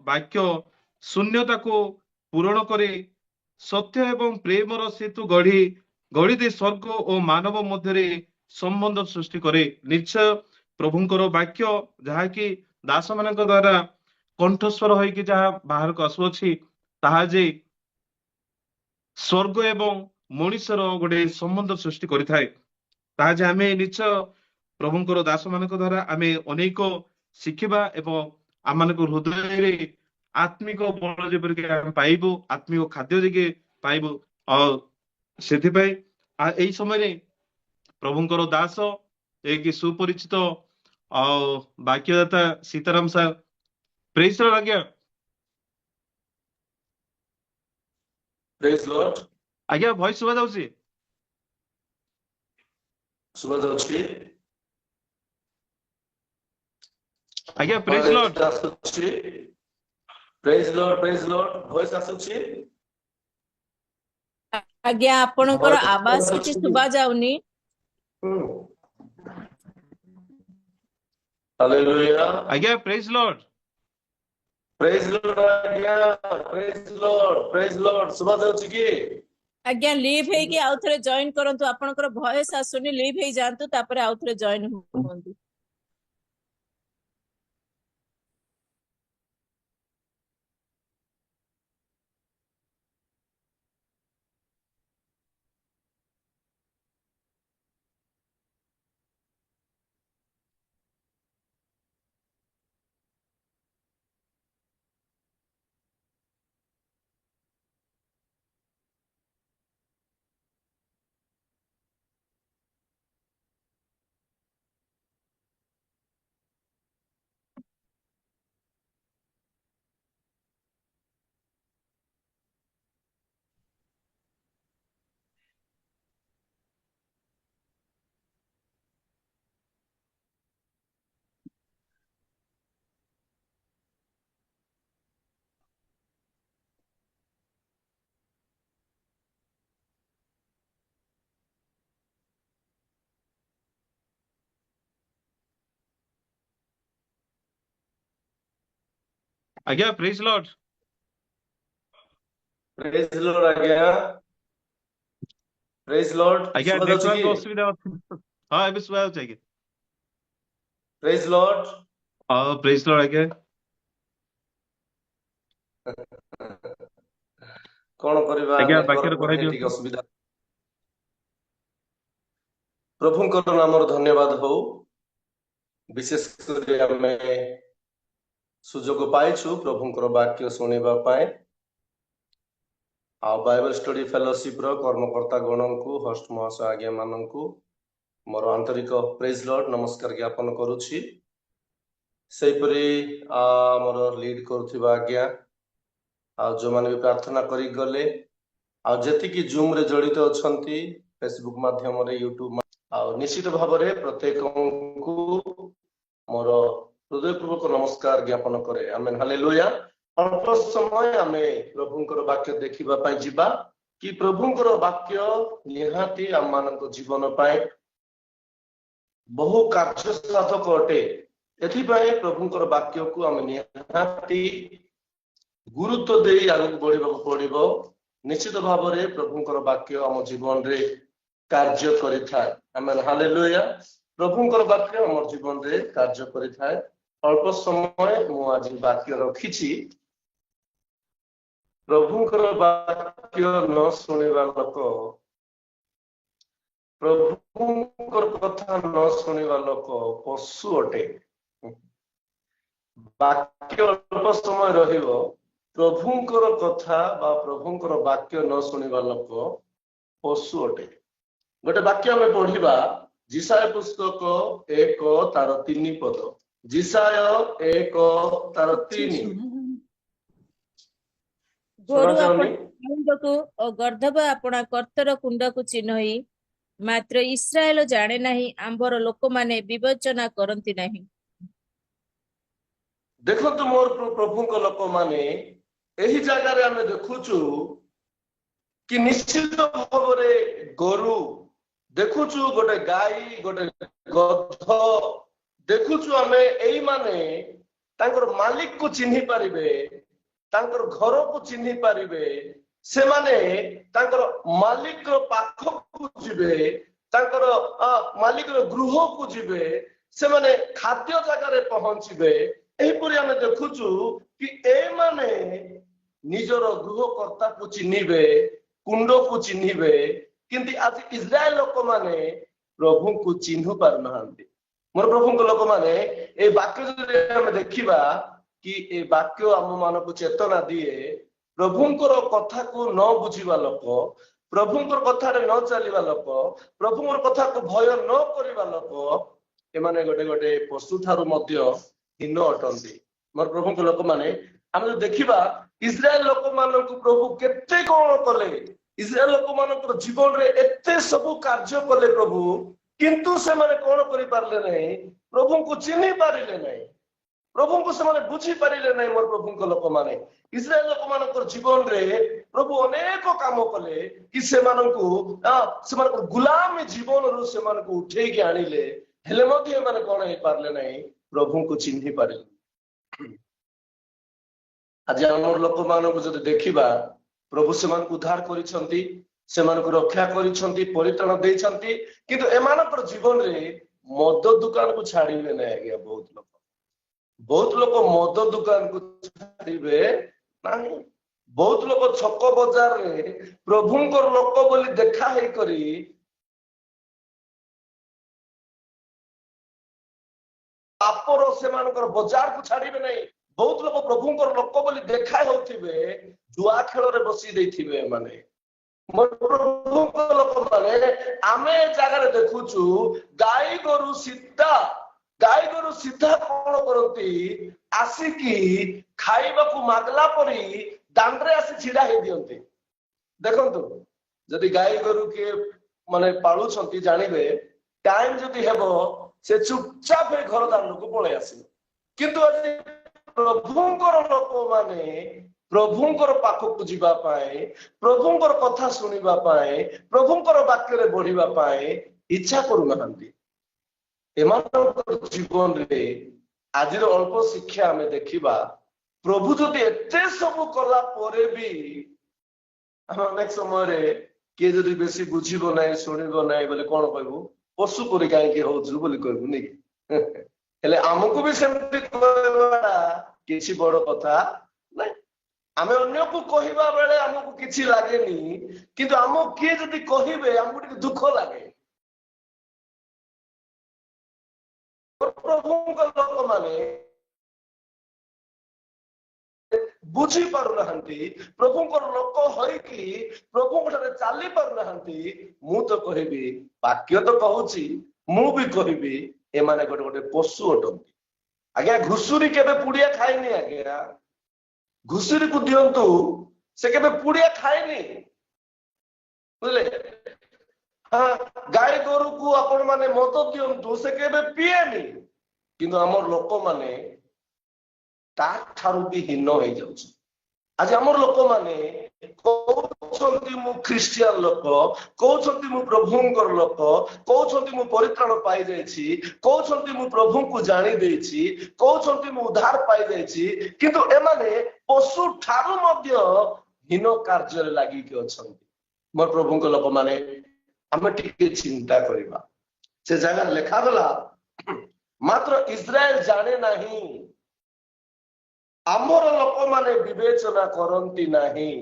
ବାକ୍ୟ ଶୂନ୍ୟତାକୁ ପୂରଣ କରି ସତ୍ୟ ଏବଂ ପ୍ରେମର ସେତୁ ଗଢି ଦେଇ ସ୍ୱର୍ଗ ଓ ମାନବ ମଧ୍ୟରେ ସମ୍ବନ୍ଧ ସୃଷ୍ଟି କରେ। ନିଶ୍ଚୟ ପ୍ରଭୁଙ୍କର ବାକ୍ୟ ଯାହାକି ଦାସ ମାନଙ୍କ ଦ୍ଵାରା କଣ୍ଠସ୍ୱର ହେଇକି ଯାହା ବାହାରକୁ ଆସୁଅଛି ତାହା ଯେ ସ୍ୱର୍ଗ ଏବଂ ମଣିଷର ଗୋଟେ ସମ୍ବନ୍ଧ ସୃଷ୍ଟି କରିଥାଏ। ତାହା ଯେ ଆମେ ନିଶ୍ଚୟ ପ୍ରଭୁଙ୍କର ଦାସ ମାନଙ୍କ ଦ୍ଵାରା ଆମେ ଅନେକ ଶିଖିବା ଏବଂ ଆମମାନଙ୍କ ହୃଦୟରେ ଆତ୍ମିକ ବଳ ଯେପରିକି ଆମେ ପାଇବୁ, ଆତ୍ମିକ ଖାଦ୍ୟ ଯେକି ପାଇବୁ। ଆଉ ସେଥିପାଇଁ ଏଇ ସମୟରେ ପ୍ରଭୁଙ୍କର ଦାସ ଏକ ସୁପରିଚିତ ଆଉ ବାକ୍ୟଦାତା ସୀତାରାମ ସାର୍, ପ୍ରେଜ ର ଆଜ୍ଞା। Praise lord. ଆଜ୍ଞା ଭଏସ ଶୁଭା ଯାଉଛି? ଶୁଭା ଯାଉଛି? ଆଜ୍ଞା ପ୍ରେଜ ଲର୍ଡ। ଆସୁଛି। Praise lord, praise lord. Voice ଆସୁଛି? ଆଜ୍ଞା ଆପଣଙ୍କର ଆବାଜ କିଛି ଶୁଭା ଯାଉନି। ହାଲେଲୁୟା। ଆଜ୍ଞା ପ୍ରେଜ ଲର୍ଡ। ପ୍ରେଜ ଲର୍ଡ ଆଜ୍ଞା। Praise lord, praise lord. ଶୁଭା ଯାଉଛି କି? ଆଜ୍ଞା ଲିଭ୍ ହେଇକି ଆଉ ଥରେ ଜଏନ କରନ୍ତୁ। ଆପଣଙ୍କର ଭଏସ ଆସୁନି, ଲିଭ୍ ହେଇ ଯାଆନ୍ତୁ ତାପରେ ଆଉ ଥରେ ଜଏନ ହୁଅନ୍ତୁ। ଆଜ୍ଞା ପ୍ରେଜ ଲର୍ଡ। ପ୍ରେଜ ଲର୍ଡ ଆଜ୍ଞା। Praise lord. ଆଜ୍ଞା ଶୁଭା ଯାଉଛି କି? ନେଟୱାର୍କ ଅସୁବିଧା ଅଛି। ହଁ ଏବେ ଶୁଭା ଯାଉଛି ଆଜ୍ଞା। Praise Lord. ହଁ ପ୍ରେଜ ଲର୍ଡ ଆଜ୍ଞା। କଣ କରିବା, ଆଜ୍ଞା ବାକ୍ୟରେ ନେଟୱାର୍କ ପଢାଇ ବୋଧେ ଟିକେ ଦିଅନ୍ତୁ। ଅସୁବିଧା। ପ୍ରଭୁଙ୍କର ନାମର ଧନ୍ୟବାଦ ହଉ। ବିଶେଷ କରି ଆମେ ସୁଯୋଗ ପାଇଛୁ ପ୍ରଭୁଙ୍କର ବାକ୍ୟ ଶୁଣିବା ପାଇଁ। ଆଉ ବାଇବେଲ ଷ୍ଟଡି ଫେଲୋସିପ ର କର୍ମକର୍ତ୍ତା ଗଣଙ୍କୁ, ହୋଷ୍ଟ ମହାଶୟ ଆଜ୍ଞା ମାନଙ୍କୁ ମୋର ଆନ୍ତରିକ ପ୍ରେଜ ଲର୍ଡ ନମସ୍କାର ଜ୍ଞାପନ କରୁଛି। ସେହିପରି ଆମର ଲିଡ୍ କରୁଥିବା ଆଜ୍ଞା, ଆଉ ଯୋଉମାନେ ବି ପ୍ରାର୍ଥନା କରିକି ଗଲେ, ଆଉ ଯେତିକି ଜୁମ ରେ ଜଡିତ ଅଛନ୍ତି ଫେସବୁକ ମାଧ୍ୟମରେ, ୟୁଟ୍ୟୁବ, ଆଉ ନିଶ୍ଚିତ ଭାବରେ ପ୍ରତ୍ୟେକଙ୍କୁ ମୋର ହୃଦୟପୂର୍ବକ ନମସ୍କାର ଜ୍ଞାପନ କରେ। ଆମେ ହାଲେଲୁୟା। ଅଳ୍ପ ସମୟ ଆମେ ପ୍ରଭୁଙ୍କର ବାକ୍ୟ ଦେଖିବା ପାଇଁ ଯିବା କି ପ୍ରଭୁଙ୍କର ବାକ୍ୟ ନିହାତି ଆମମାନଙ୍କ ଜୀବନ ପାଇଁ ବହୁ କାର୍ଯ୍ୟ ସାଧକ ଅଟେ। ଏଥିପାଇଁ ପ୍ରଭୁଙ୍କର ବାକ୍ୟକୁ ଆମେ ନିହାତି ଗୁରୁତ୍ୱ ଦେଇ ଆଗକୁ ବଢିବାକୁ ପଡିବ। ନିଶ୍ଚିତ ଭାବରେ ପ୍ରଭୁଙ୍କର ବାକ୍ୟ ଆମ ଜୀବନରେ କାର୍ଯ୍ୟ କରିଥାଏ। ଆମେ ହାଲେଲୁୟା। ପ୍ରଭୁଙ୍କର ବାକ୍ୟ ଆମ ଜୀବନରେ କାର୍ଯ୍ୟ କରିଥାଏ। ଅଳ୍ପ ସମୟ ମୁଁ ଆଜି ବାକ୍ୟ ରଖିଛି। ପ୍ରଭୁଙ୍କର ବାକ୍ୟ ନ ଶୁଣିବା ଲୋକ, ପ୍ରଭୁଙ୍କର କଥା ନ ଶୁଣିବା ଲୋକ ପଶୁ ଅଟେ। ବାକ୍ୟ ଅଳ୍ପ ସମୟ ରହିବ, ପ୍ରଭୁଙ୍କର କଥା ବା ପ୍ରଭୁଙ୍କର ବାକ୍ୟ ନ ଶୁଣିବା ଲୋକ ପଶୁ ଅଟେ। ଗୋଟେ ବାକ୍ୟ ଆମେ ପଢିବା, ଯିଶାୟ ପୁସ୍ତକ 1:3 ଯିଶାୟ 1:3। ଗୋରୁ ଆପଣ କୁଣ୍ଡକୁ ଓ ଗର୍ଦ୍ଧବ ଆପଣା କର୍ତ୍ତର କୁଣ୍ଡକୁ ଚିହ୍ନଇ, ମାତ୍ର ଇସ୍ରାଏଲ ଜାଣେ ନାହିଁ, ଆମ୍ଭର ଲୋକମାନେ ବିବେଚନା କରନ୍ତି ନାହିଁ। ଦେଖନ୍ତୁ ମୋର ପ୍ରଭୁଙ୍କ ଲୋକମାନେ, ଏହି ଜାଗାରେ ଆମେ ଦେଖୁଛୁ କି ନିଶ୍ଚିତ ଭାବରେ ଗୋରୁ ଦେଖୁଛୁ, ଗୋଟେ ଗାଈ, ଗୋଟେ ଗଧ ଦେଖୁଛୁ। ଆମେ ଏଇମାନେ ତାଙ୍କର ମାଲିକକୁ ଚିହ୍ନି ପାରିବେ, ତାଙ୍କର ଘରକୁ ଚିହ୍ନି ପାରିବେ, ସେମାନେ ତାଙ୍କର ମାଲିକର ପାଖକୁ ଯିବେ, ତାଙ୍କର ମାଲିକର ଗୃହକୁ ଯିବେ, ସେମାନେ ଖାଦ୍ୟ ଜାଗାରେ ପହଞ୍ଚିବେ। ଏହିପରି ଆମେ ଦେଖୁଛୁ କି ଏମାନେ ନିଜର ଗୃହକର୍ତ୍ତାକୁ ଚିହ୍ନିବେ, କୁଣ୍ଡକୁ ଚିହ୍ନିବେ, କିନ୍ତୁ ଆଜି ଇସ୍ରାଏଲ ଲୋକମାନେ ପ୍ରଭୁଙ୍କୁ ଚିହ୍ନି ପାରୁନାହାନ୍ତି। ମୋର ପ୍ରଭୁଙ୍କ ଲୋକମାନେ এই ବାକ୍ୟ ଯଦି ଆମେ ଦେଖିବା କି ଏ ବାକ୍ୟ ଆମ ମାନଙ୍କୁ ଚେତନା ଦିଏ, ପ୍ରଭୁଙ୍କର କଥାକୁ ନ ବୁଝିବା ଲୋକ, ପ୍ରଭୁଙ୍କର କଥାରେ ନ ଚାଲିବା ଲୋକ, ପ୍ରଭୁଙ୍କର କଥାକୁ ଭୟ ନ କରିବା ଲୋକ, ଏମାନେ ଗୋଟେ ଗୋଟେ ପଶୁ ଠାରୁ ମଧ୍ୟ ହୀନ ଅଟନ୍ତି। ମୋର ପ୍ରଭୁଙ୍କ ଲୋକମାନେ ଆମେ ଯଦି ଦେଖିବା ଇସ୍ରାଏଲ ଲୋକମାନଙ୍କୁ ପ୍ରଭୁ କେତେ କଣ କଲେ, ଇସ୍ରାଏଲ ଲୋକମାନଙ୍କର ଜୀବନରେ ଏତେ ସବୁ କାର୍ଯ୍ୟ କଲେ ପ୍ରଭୁ, କିନ୍ତୁ ସେମାନେ କଣ କରିପାରିଲେ ନାହିଁ, ପ୍ରଭୁଙ୍କୁ ଚିହ୍ନି ପାରିଲେ ନାହିଁ, ପ୍ରଭୁଙ୍କୁ ସେମାନେ ବୁଝି ପାରିଲେ ନାହିଁ। ମୋର ପ୍ରଭୁଙ୍କ ଲୋକମାନେ ଇସ୍ରାଏଲ ଲୋକମାନଙ୍କର ଜୀବନରେ ପ୍ରଭୁ ଅନେକ କାମ କଲେ କି ସେମାନଙ୍କ ଗୁଲାମୀ ଜୀବନରୁ ସେମାନଙ୍କୁ ଉଠେଇକି ଆଣିଲେ, ହେଲେ ମଧ୍ୟ ଏମାନେ କଣ ହେଇପାରିଲେ ନାହିଁ, ପ୍ରଭୁଙ୍କୁ ଚିହ୍ନି ପାରିଲେ। ଆଜି ଆମର ଲୋକମାନଙ୍କୁ ଯଦି ଦେଖିବା, ପ୍ରଭୁ ସେମାନଙ୍କୁ ଉଦ୍ଧାର କରିଛନ୍ତି, ସେମାନଙ୍କୁ ରକ୍ଷା କରିଛନ୍ତି, ପରିତ୍ରାଣ ଦେଇଛନ୍ତି, କିନ୍ତୁ ଏମାନଙ୍କର ଜୀବନରେ ମଦ ଦୋକାନକୁ ଛାଡିବେ ନାହିଁ। ଆଜ୍ଞା ବହୁତ ଲୋକ ମଦ ଦୋକାନକୁ ଛାଡିବେ ନାହିଁ। ବହୁତ ଲୋକ ଛକ ବଜାରରେ ପ୍ରଭୁଙ୍କର ଲୋକ ବୋଲି ଦେଖା ହେଇକରି ପାପର ସେମାନଙ୍କର ବଜାରକୁ ଛାଡିବେ ନାହିଁ। ବହୁତ ଲୋକ ପ୍ରଭୁଙ୍କର ଲୋକ ବୋଲି ଦେଖା ହେଉଥିବେ, ଜୁଆ ଖେଳରେ ବସି ଦେଇଥିବେ। ଏମାନେ ପ୍ରଭୁଙ୍କ ଲୋକମାନେ ଆମେ ଏ ଜାଗାରେ ଦେଖୁଛୁ ଗାଈ ଗୋରୁ ସିଧା କଣ କରନ୍ତି, ଆସିକି ଖାଇବାକୁ ମାଗଲା ପରି ଦାଣ୍ଡରେ ଆସି ଛିଡା ହେଇଦିଅନ୍ତି। ଦେଖନ୍ତୁ, ଯଦି ଗାଈ ଗୋରୁ କିଏ ମାନେ ପାଳୁଛନ୍ତି ଜାଣିବେ, ଟାଇମ ଯଦି ହେବ ସେ ଚୁପଚାପ ହେଇ ଘର ଦାଣ୍ଡକୁ ପଳେଇ ଆସିବେ। କିନ୍ତୁ ଆଜି ପ୍ରଭୁଙ୍କର ଲୋକମାନେ ପ୍ରଭୁଙ୍କର ପାଖକୁ ଯିବା ପାଇଁ, ପ୍ରଭୁଙ୍କର କଥା ଶୁଣିବା ପାଇଁ, ପ୍ରଭୁଙ୍କର ବାକ୍ୟରେ ବଢିବା ପାଇଁ ଇଚ୍ଛା କରୁନାହାନ୍ତି। ଏମାନଙ୍କର ଜୀବନରେ ଆଜିର ଅଳ୍ପ ଶିକ୍ଷା ଆମେ ଦେଖିବା, ପ୍ରଭୁ ଯଦି ଏତେ ସବୁ କଲା ପରେ ବି ଆମେ ଅନେକ ସମୟରେ କିଏ ଯଦି ବେଶୀ ବୁଝିବ ନାହିଁ, ଶୁଣିବ ନାହିଁ ବୋଲେ କଣ କହିବୁ, ପଶୁ ପରି କାହିଁକି ହଉଛୁ ବୋଲି କହିବୁ ନି। ହେଲେ ଆମକୁ ବି ସେମିତି କହିବା କିଛି ବଡ କଥା ନାଇଁ। ଆମେ ଅନ୍ୟକୁ କହିବା ବେଳେ ଆମକୁ କିଛି ଲାଗେନି, କିନ୍ତୁ ଆମକୁ କିଏ ଯଦି କହିବେ ଆମକୁ ଟିକେ ଦୁଃଖ ଲାଗେ। ପ୍ରଭୁଙ୍କ ଲୋକମାନେ ବୁଝି ପାରୁନାହାନ୍ତି, ପ୍ରଭୁଙ୍କର ଲୋକ ହୋଇକି ପ୍ରଭୁଙ୍କ ଠାରେ ଚାଲି ପାରୁନାହାନ୍ତି। ମୁଁ ତ କହିବି, ବାକ୍ୟ ତ କହୁଛି, ମୁଁ ବି କହିବି, ଏମାନେ ଗୋଟେ ଗୋଟେ ପଶୁ ଅଟନ୍ତି। ଆଜ୍ଞା ଘୁଷୁରୀ କେବେ ପୁଡିଆ ଖାଇନି। ଆଜ୍ଞା ଘୁଷୁରୀକୁ ଦିଅନ୍ତୁ, ସେ କେବେ ପୁଡିଆ ଖାଇନି, ବୁଝିଲେ। ଗାଈ ଗୋରୁକୁ ଆପଣ ମାନେ ମଦ ଦିଅନ୍ତୁ, ସେ କେବେ ପିଏନି। କିନ୍ତୁ ଆମର ଲୋକମାନେ ତା ଠାରୁ ବି ହୀନ ହେଇଯାଉଛି। ଆଜି ଆମର ଲୋକମାନେ କହୁଛନ୍ତି ମୁଁ ଖ୍ରୀଷ୍ଟିଆନ ଲୋକ, କହୁଛନ୍ତି ମୁଁ ପ୍ରଭୁଙ୍କର ଲୋକ, କହୁଛନ୍ତି ମୁଁ ପରିତ୍ରାଣ ପାଇଯାଇଛି, କହୁଛନ୍ତି ମୁଁ ପ୍ରଭୁଙ୍କୁ ଜାଣି ଦେଇଛି, କହୁଛନ୍ତି ମୁଁ ଉଦ୍ଧାର ପାଇଯାଇଛି, କିନ୍ତୁ ଏମାନେ ପଶୁ ଠାରୁ ମଧ୍ୟ ହୀନ କାର୍ଯ୍ୟରେ ଲାଗିକି ଅଛନ୍ତି। ମୋର ପ୍ରଭୁଙ୍କ ଲୋକମାନେ ଆମେ ଟିକେ ଚିନ୍ତା କରିବା। ସେ ଜାଗାରେ ଲେଖାଗଲା, ମାତ୍ର ଇସ୍ରାଏଲ ଜାଣେ ନାହିଁ, ଆମର ଲୋକମାନେ ବିବେଚନା କରନ୍ତି ନାହିଁ।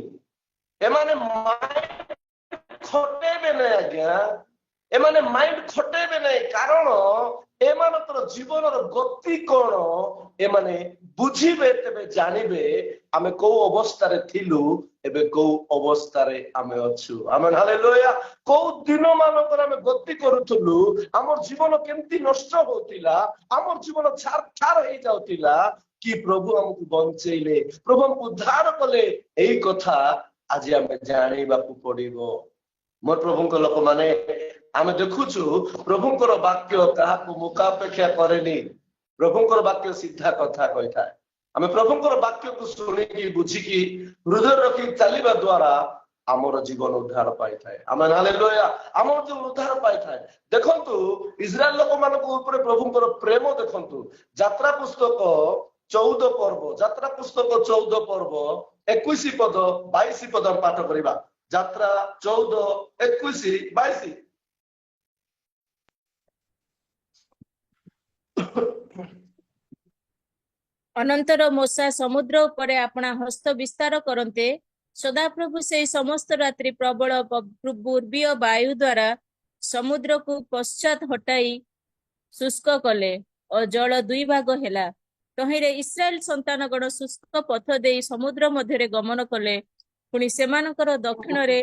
ଏମାନେ ମାଇଣ୍ଡ ଖଟେଇବେ ନାହିଁ। ଆଜ୍ଞା ଏମାନେ ମାଇଣ୍ଡ ଖଟେଇବେ ନାହିଁ, କାରଣ ଏମାନଙ୍କର ଜୀବନର ଗତି କଣ ଏମାନେ ବୁଝିବେ, ତେବେ ଜାଣିବେ ଆମେ କୋଉ ଅବସ୍ଥାରେ ଥିଲୁ, ଏବେ କୋଉ ଅବସ୍ଥାରେ ଆମେ ଅଛୁ। ଆମେ ହାଲେଲୁୟା। କୋଉ ଦିନ ମାନଙ୍କରେ ଆମେ ଗତି କରୁଥିଲୁ, ଆମର ଜୀବନ କେମିତି ନଷ୍ଟ ହଉଥିଲା, ଆମର ଜୀବନ ଛାର ଛାର ହେଇଯାଉଥିଲା, କି ପ୍ରଭୁ ଆମକୁ ବଞ୍ଚେଇଲେ, ପ୍ରଭୁ ଆମକୁ ଉଦ୍ଧାର କଲେ, ଏଇ କଥା ଆଜି ଆମେ ଜାଣିବାକୁ ପଡିବ। ମୋର ପ୍ରଭୁଙ୍କ ଲୋକମାନେ ଆମେ ଦେଖୁଛୁ, ପ୍ରଭୁଙ୍କର ବାକ୍ୟ କାହାକୁ ମୁଖାପେକ୍ଷା କରେନି। ପ୍ରଭୁଙ୍କର ବାକ୍ୟ ସିଧା କଥା କହିଥାଏ। ଆମେ ପ୍ରଭୁଙ୍କର ବାକ୍ୟକୁ ଶୁଣିକି ବୁଝିକି ହୃଦୟ ରଖି ଚାଲିବା ଦ୍ଵାରା ଆମର ଜୀବନ ଉଦ୍ଧାର ପାଇଥାଏ। ଆମେ ହାଲେଲୁୟା, ଆମର ଜୀବନ ଉଦ୍ଧାର ପାଇଥାଏ। ଦେଖନ୍ତୁ ଇସ୍ରାଏଲ ଲୋକମାନଙ୍କ ଉପରେ ପ୍ରଭୁଙ୍କର ପ୍ରେମ ଦେଖନ୍ତୁ। ଯାତ୍ରା ପୁସ୍ତକ 14 पर्व यात्रा पुस्तक 14 पर्व 21 पद 22 पद हम पाठ करिबा यात्रा 14 21 22 ଅନନ୍ତର ମୋଶା ସମୁଦ୍ର ଉପରେ ଆପଣା ହସ୍ତ ବିସ୍ତାର କରନ୍ତେ ସଦାପ୍ରଭୁ ସେହି ସମସ୍ତ ରାତ୍ରି ପ୍ରବଳ ପୂର୍ବୀୟ ବାୟୁ ଦ୍ୱାରା ସମୁଦ୍ରକୁ ପଶ୍ଚାତ ହଟାଇ ଶୁଷ୍କ କଲେ ଓ ଜଳ 2 ଭାଗ ହେଲା। ତହିଁରେ ଇସ୍ରାଏଲ ସନ୍ତାନଗଣ ଶୁଷ୍କ ପଥ ଦେଇ ସମୁଦ୍ର ମଧ୍ୟରେ ଗମନ କଲେ। ପୁଣି ସେମାନଙ୍କର ଦକ୍ଷିଣରେ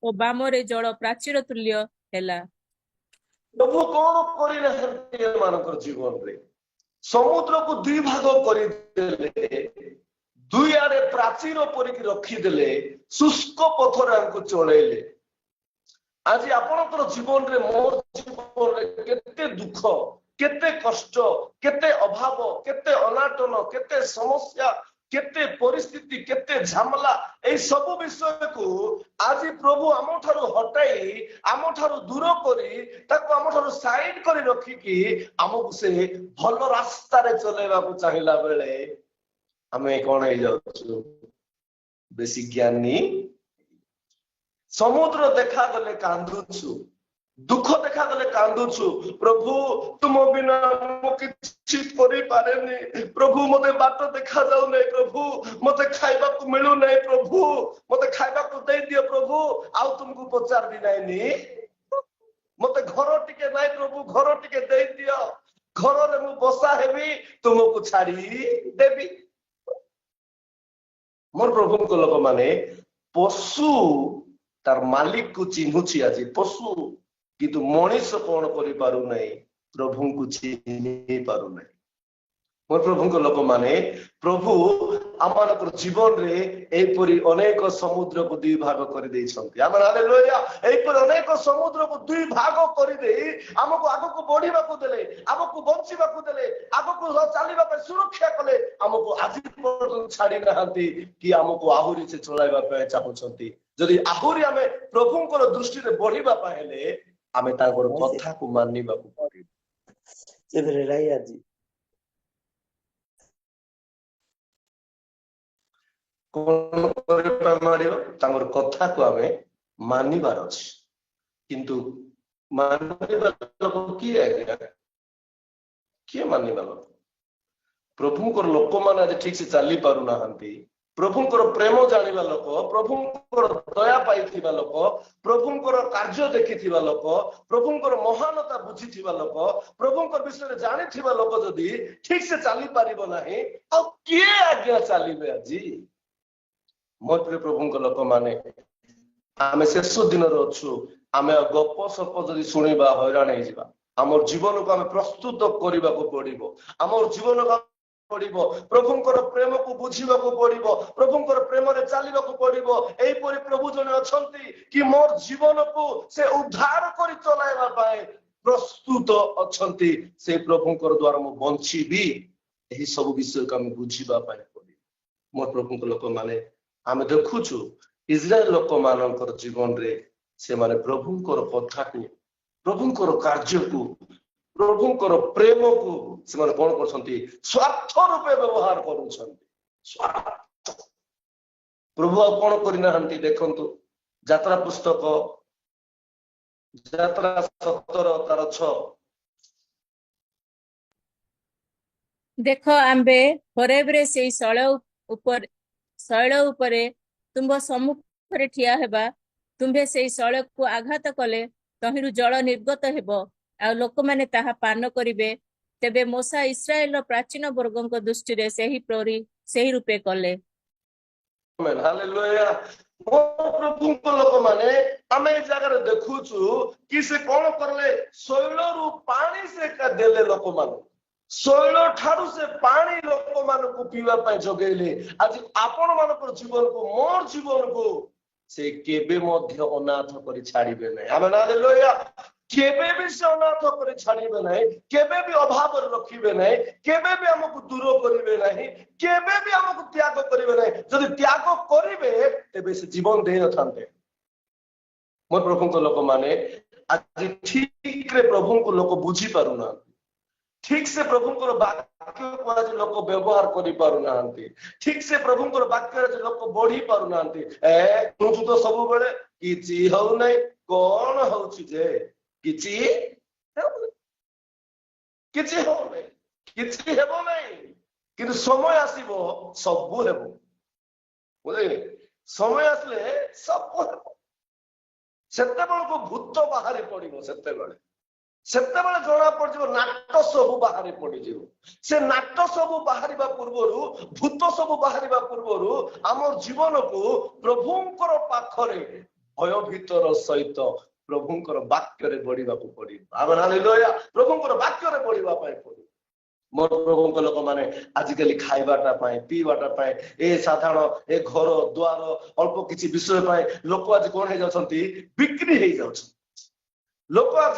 ଓ ବାମରେ ଜଳ ପ୍ରାଚୀର ତୁଲ୍ୟ ହେଲା। प्रभु कौन कर जीवन रे समुद्र को 2 भाग करदेले 2 आड़े प्राचीर परिक रखीदेले शुष्क पथर हमको चलेले। आज आपणकर जीवन रे मोर जीवन रे केते दुख केते कष्ट केते अभाव केते अनाटन केते समस्या केते परिस्थिति केते झमला ए सब विषय को आज प्रभु आम ठारू हटाई आम ठारू दूर करी ताको आम ठारू साइड करी रखी कि आमको से भल रास्ता रे चलेबा को चाहिला बेले आमे कोन हे जाउछु बेसी ज्ञानी समुद्र देखा गले कांदुछु दुख देखा गले कांदुछु प्रभु तुम बिना मो किछि करि पारेनी प्रभु मते बाट देखा जाउ नै प्रभु मते खाइबा को मिलु नै प्रभु मते खाइबा को दे दियो प्रभु आउ तुमको पचार दी नाइनी मते घर टिके नै प्रभु घर टिके दे दियो घर रे मु बसा हेबी तुमको छाड़ी देबी। मोर प्रभु को लोक माने पशु तार मालिक को चिन्हुछि आज पशु किंतु मनीष कौन करि पारु नै प्रभु को चिन्हि पारु नै। मोर प्रभु को लोक माने प्रभु आमानकर जीवन रे एपरि अनेक समुद्र को 2 भाग कर दे छंती आमान हालेलुया एपरि अनेक समुद्र को 2 भाग कर दे हमको आगो को बढ़िबा को देले हमको बंचिबा को देले आगो को चलीबा पे सुरक्षा कले हमको आज पर्यंत छाड़ी नहांती कि हमको आहुरी से चलाइबा पे चाहउछंती। जदि आहुरी हमें प्रभु को दृष्टि रे बढ़िबा पाहेले हमें ताकर कथा को मानिबा को पड़ी से बेले राई आज कौन कर कथा को आम मानबार अच्छे किंतु मानवा लोक किए मानवा लोक प्रभु को लोक मान आज ठीक से चली पारु ना प्रभु प्रेम जानिबा लोक प्रभु दया पाई लोक प्रभु कार्य देखि लोक प्रभु महानता बुझी लोक प्रभु विषय जानी लोक जदि ठीक से चली पार ना किए आज्ञा चलिए आज मोर प्रिय प्रभु लोक माने आमे शेष दिन अच्छु आमे गप सप जदि शुणा हैरान हो आम जीवन को आम प्रस्तुत करने को पड़ो आम जीवन को पड़ो प्रभुंकर प्रेम को बुझा पड़ो प्रभुंकर प्रेम रे चलने को पड़ो एपरी प्रभु जने अछंती कि मोर जीवन को से उद्धार कर चलाइबा पाए प्रस्तुत अछंती से प्रभुंकर द्वारा मु बंचीबी एही सब विषय को आम बुझिबा पाए पड़ो। मोर प्रभु लोक माने आम देखुछु इस्राएल लोक मानकर जीवन रे से माने प्रभुंकर कथा को प्रभुंकर कार्य को प्रभुंकर प्रेम को से माने कोन करछंती स्वार्थ रूपे व्यवहार करूछंती स्वार्थ प्रभु कोन करिना हंती देखंतु यात्रा पुस्तक यात्रा 17 तार 6 देखो आंबे होरेबरे सेई शैल उपरे तुम सम्मुखरे ठिया हेबा तुम्भे सेई शैल को आघात कले तहिरु जल निर्गत हेबो आ लोक माने ताहा पान करिवे तेबे मोसा इस्राएल प्राचीन वर्गक दृष्टि रे सेही रूपे कले। Amen hallelujah. प्रभु को लोक माने आमे ए जगह रे देखुछु कि से कोन करले शैल रु पानी से का देले लोक माने शैल ठारू से पानी लोक मान को पीवा पाए जगेले आज आपण मानकर जीवन को मोर जीवन को से केबे मध्य अनाथ करी छाड़ीबे नै आमेन हालेलुया। केबे भी से अनाथ करी छाड़ीबे नै केबे भी अभाव रखिबे नै केबे भी हमको दूर करिवे नै केबे भी हमको त्याग करिवे नै जदि त्याग करिवे तेबे से जीवन दे नथांते। मोर प्रभु को लोक माने आज ठीक रे प्रभु को लोक बुझी पारुना ठीक से प्रभुंकर वाक्य को आज लोक व्यवहार करि पारु नाहंती ठीक से प्रभुंकर वाक्य आज लोक बढ़ी पारु नाहंती तू तो सब बेले किछि हउ नै कोन होउछि जे किछि किछि हउ नै किछि हेबो नै किंतु समय आसीबो सब हेबो बुझे समय आसले सब हेबो सेते बेलको भूत बाहरी पड़िबो सेते बेले जना पड़ नाट सब बाहरी पड़ो से नाट सब बाहर पूर्व भूत सब बाहर पूर्व आम जीवन को प्रभुंकर पाखरे भयभीतर सहित प्रभुंकर वाक्य बढ़ा पड़ो प्रभुंकर वाक्य बढ़ा पड़ो मोर प्रभुंकर लोक मैंने आजिकल खाइबाटा पीवाटा ए साधारण ए घर द्वार अल्प किसी विषय लोक आज कौन हो बिक्री हो जाउछ लोक आज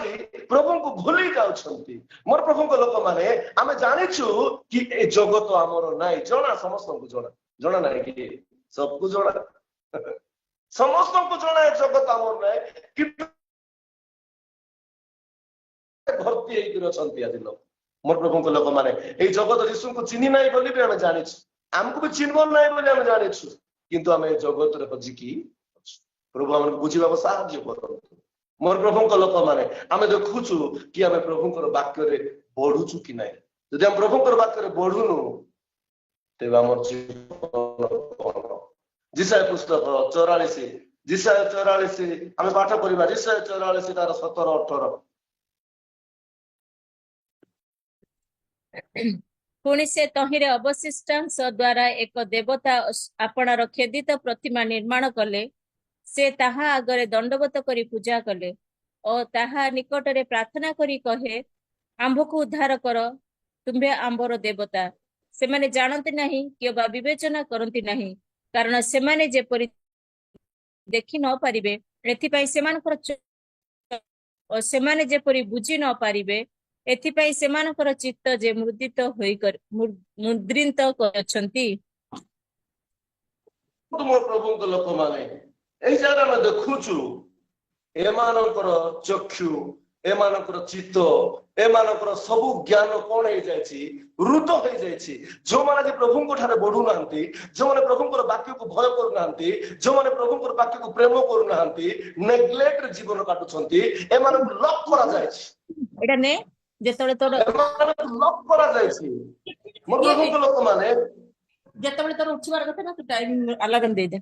प्रभु को भूली जाउछंती मोर प्रभु को लोक माने आमे जानिछु कि ए जगत हमर नाइ जना समस्त को जना नाइ कि सबको जना समस्त को जना ए जगत हमर नाइ कि भर्ती हेइ रहछंती आदि लोक मोर प्रभु को लोक माने ए जगत यीशु को चिन्हि नाइ बोली भी आमे जानिछु हमको भी चिन्हबो नाइ बोली आमे जानिछु किंतु आमे जगत रे हजि कि प्रभु हमन बुझिबाबो साहाय्य करथु मोर प्रभु लोक माने आमे देखुचु कि आमे प्रभुंकर वाक्य रे बढ़ुचु कि नाही जदि हम प्रभुंकर वाक्य रे बढ़ुनु तेबे हमर जीवन जिसाय पुस्तक 44 जिसाय 44 आमे पाठ करिबा जिसाय 44 तार 17 18 पुणी से तहिरे अवशिष्टांश द्वारा एक देवता आपणर खेदित प्रतिमा निर्माण कले से ताहा आगरे दंडवत करी पूजा कले और ताहा निकटरे प्रार्थना करी कहे आंभको उद्धार कर तुम्भे आंबर देवता से माने जानते नहीं कि बा विवेचना करती नहीं कारण से माने जेपरि देखि न पारिबे एथिपाई सेमानकर और सेमाने जेपरि बुझी न पारिबे एथिपाई सेमानकर चित्त जे मुद्रित होई कर मुद्रित करछंती मोर प्रभु को लोक माने एही जगह में देखुचु एमानकर चक्षु एमानकर चित्त एमानकर सब ज्ञान कौन हो जायछि रुद्ध हो जायछि जो माने जे प्रभु को ठारे बढ़ु नांती जो माने प्रभु को वाक्य को भय करू नांती जो माने प्रभु को वाक्य को प्रेम करू नांती नेग्लेक्ट जीवन काटुछंती एमान को लॉक करा जायछि एटा ने जेतबे तोर एमान को लॉक करा जायछि मोर प्रभु को लोक माने जेतबे तोर उठिबार कथा ना तो टाइम अलार्म दे दे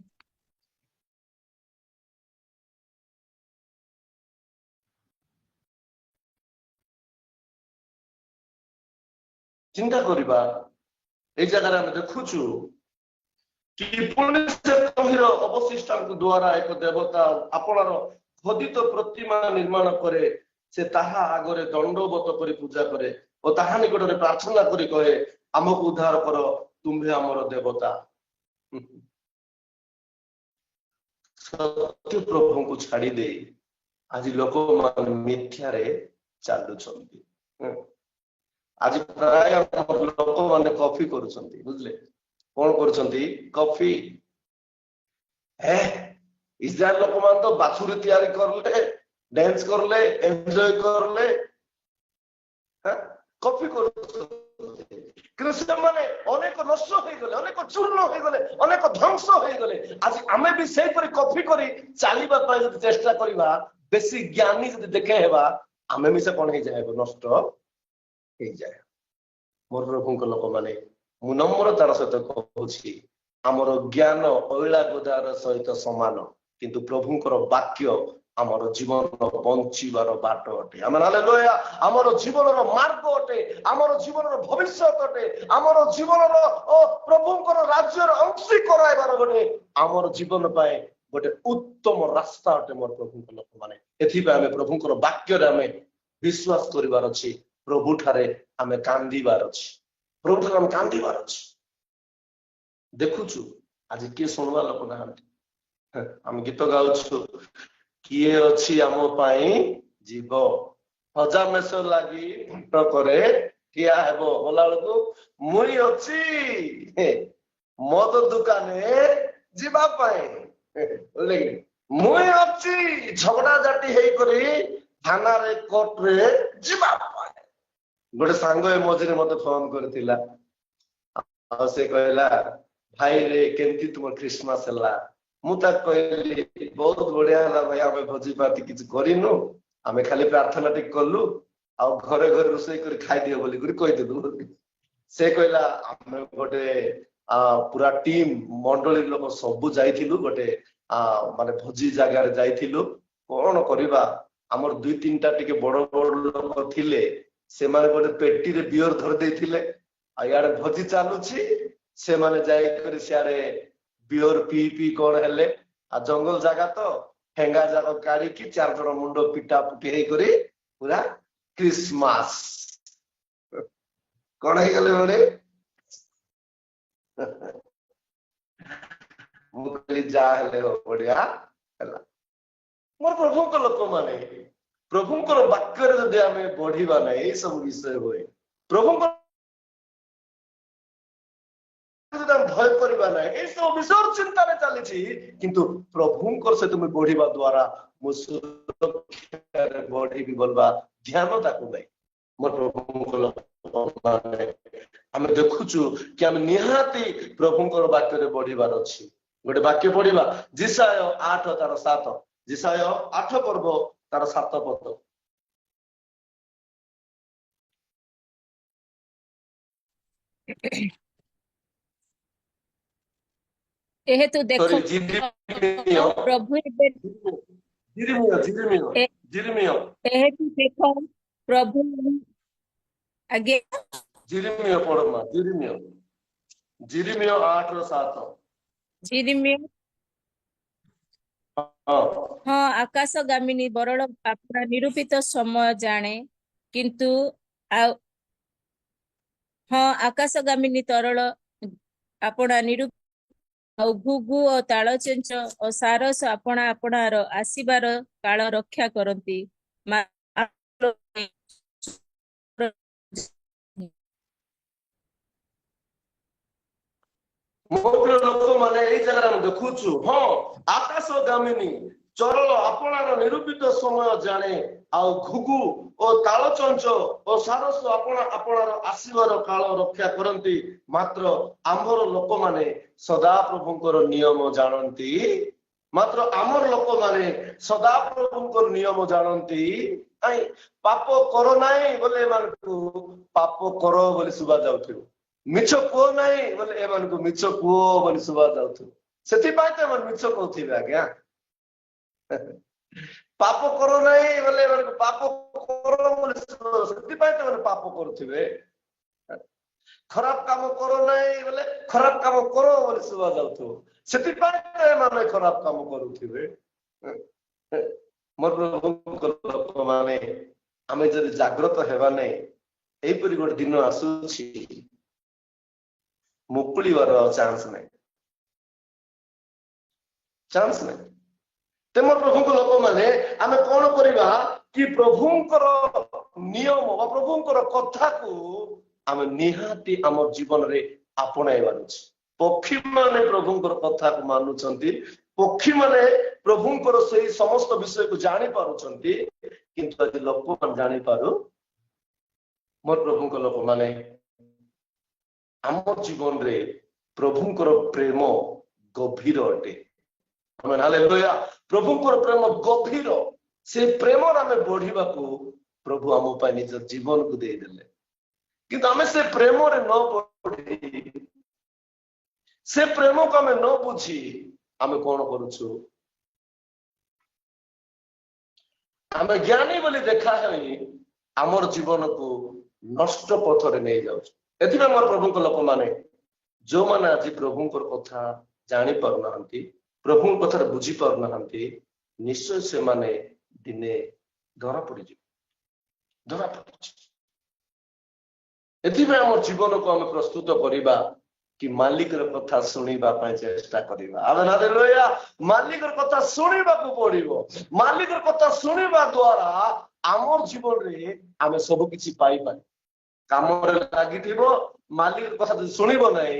चिंता करिबा ए जगह में देखुचु कि पुण्य से तहिर अवशिष्टांक द्वारा एक देवता आपणर खोदित प्रतिमा निर्माण करे से ताहा आगरे दंडवत करी पूजा करे और ताहा निकटरे प्रार्थना करी कहे हमको उद्धार कर तुम्भे हमर देवता सत्य प्रभु को छाड़ी दे आज लोक मान मिथ्या रे चालुछंती आज प्राय लोक माने कॉफी करूछंती बुझले कौन करूछंती कॉफी इस्राएल लोक मान तो बाछुरी तैयारी करले डांस करले एंजॉय करले कॉफी करूछंती कृष्ण माने अनेक नष्ट हो गले अनेक चूर्ण हो गले अनेक ध्वंस हो गले आज आमे भी सेही परि कॉफी करी चालीबा पय जदि चेष्टा करिबा बेसी ज्ञानी जदि देखे हेबा आमे भी से कोन हे जाय नष्ट हे जाए मोर प्रभु लोक माने मु नम्रतार सहित कहूछि आमर ज्ञान अइला गोदार सहित समान किंतु प्रभुंकर वाक्य आमर जीवन बंचिबार बाट अटे आमेन हालेलुया आमर जीवनर मार्ग अटे आमर जीवनर भविष्य अटे आमर जीवनर प्रभुंकर राज्यर अंशी कराइबार गोटे आमर जीवन पाए गोटे उत्तम रास्ता अटे मोर प्रभुंकर लोक माने एथि पे आमे प्रभुंकर वाक्य रे आमे विश्वास करिबार अछि प्रभु ठारे आमे कांदीबार अछि प्रभु ठारे आमे कांदीबार अछि देखुछु आज के सुनवा लोक ना हम गीत गाउछु किए अछि आम पाई जीव हजार मेष लागि भट्ट करे किया हेबो बोला को मुई अछि मद दुकाने जीवा पाई बोले मुई अछि झगड़ा जाटी हेई करी थाना रे कोर्ट रे जीवा पाई गोटे सांग ए मझे मत फोन करथिला से कहला भाई रे केमती तुम क्रिसमस हला मु ता कहली बहुत बढ़िया हला भाई आमे भोजी पार्टी किछ करिनु आमे खाली प्रार्थना टिक करलु आ घरे घरे रोसई कर खाइ दियो बोली गुरी कहि देलु से कहला आमे गोटे पूरा टीम मंडली लोक सब जाइथिलु गोटे माने भोजी जगह रे जाइथिलु कोन करिबा हमर 2-3टा टिके बड़ बड़ लोक थिले से माने गोटे पेटी रे बियर धर देथिले आ यार भोजी चालुछि से माने जाय कर सियारे बियर पी पी कोन हेले आ जंगल जगह तो ठेंगा जाक काढ़ी की 4 जण मुंडो पिटा पुटी हे करी पूरा क्रिसमस कोन हे गले बड़े मुकली जा हेले हो बढ़िया हला मोर प्रभु को लोक माने प्रभु को वाक्य रे जदि हमें बढ़ीबा नै ए सब विषय होय प्रभु को भय करवा ना ये सब विषय चिंता में चली किंतु प्रभु से तुम बढ़िया द्वारा बढ़ी बोलवा ध्यान ताकू नहीं मोर प्रभु आम देखुचु कि आम निहाती प्रभु वाक्य बढ़िबार अच्छी गोटे वाक्य पढ़ा जिसाय 8 तार 7 जिसाय 8 पर्व तार 7 पद एहेतु देखो प्रभु एहेतु देखो प्रभु आगे जिरिमियो पढ़मा जिरिमियो 8:7 जिरिमियो हाँ आकाशगामिनी बरड़ अपना निरूपित समय जाने किंतु हाँ आकाशगामिनी तरल अपना निरूपित घुघु और तालचेंच और सारस अपना अपनार आसीबार काल रक्षा करती लोक माने एई जगह देखुछु हाँ आकाशगामिनी चरल अपनार निरूपित समय जाने आउ घुघु और तालचंच और सारस अपना अपनार आसीबार काल रक्षा करती मात्र आमर लोक माने सदा प्रभुंकर नियम जानती मात्र आमर लोक माने सदा प्रभुंकर नियम जानती आई पाप करो नाई बोले एमानकु पाप करो बोले सुबा जाउथिबो मिछ को नाई बोले एमानकु मिछ को बोले सुबा जाउथिबो सेति पाइ त मन मिछ कहथिबे आज्ञा पाप करो नाई बोले एमानकु पाप करो बोले सेति पाइ त मन पाप करथिबे खराब काम करो नहीं बोले खराब काम करो बोले सुबा जाउथो सेति पाए माने खराब काम करूथिबे मोर प्रभु लोक माने आमे जदि जागृत हेबा नै एई परि गोटे दिन आसुछि मुकुलिवार चांस नै ते मोर प्रभु लोक माने आमे कोन करिबा कि प्रभुंकर नियम वा प्रभुंकर कथा को आम निहाती आम जीवन रे आपणाइबार अछि पक्षी माने प्रभुंकर कथा को मानुछंती पक्षी माने प्रभुंकर से समस्त विषय को जानि पारुछंती किंतु यदि लोक मान जानि पारु मोर प्रभुंकर लोक माने आम जीवन रे प्रभुंकर प्रेम गभीर अटे आमेन हालेलुया प्रभुंकर प्रेम गभीर से प्रेम आमे बढ़िबा को प्रभु आम पय निज जीवन को दे देले किंतु आमे से प्रेम रे न बढ़ी से प्रेम को आमे न बुझी आमे कोन करूछु आमे ज्ञानी बोली देखा है आमर जीवन को नष्ट पथ रे नै जाउछ एथि मोर प्रभु को लोक माने जो माने आज प्रभु को कथा जानि परनाहंती प्रभु को कथा बुझी परनाहंती निश्चय से माने दिने धरा पड़ी एथिबे हमर जीवन को हम प्रस्तुत करिबा कि मालिक र कथा सुनिबा पय चेष्टा करिबा आमेन हालेलुया मालिक र कथा सुनिबा को पड़िबो मालिक र कथा सुनिबा द्वारा हमर जीवन रे आमे सब किछि पाई पाई काम रे लागिथिबो मालिक र कथा सुनिबो नै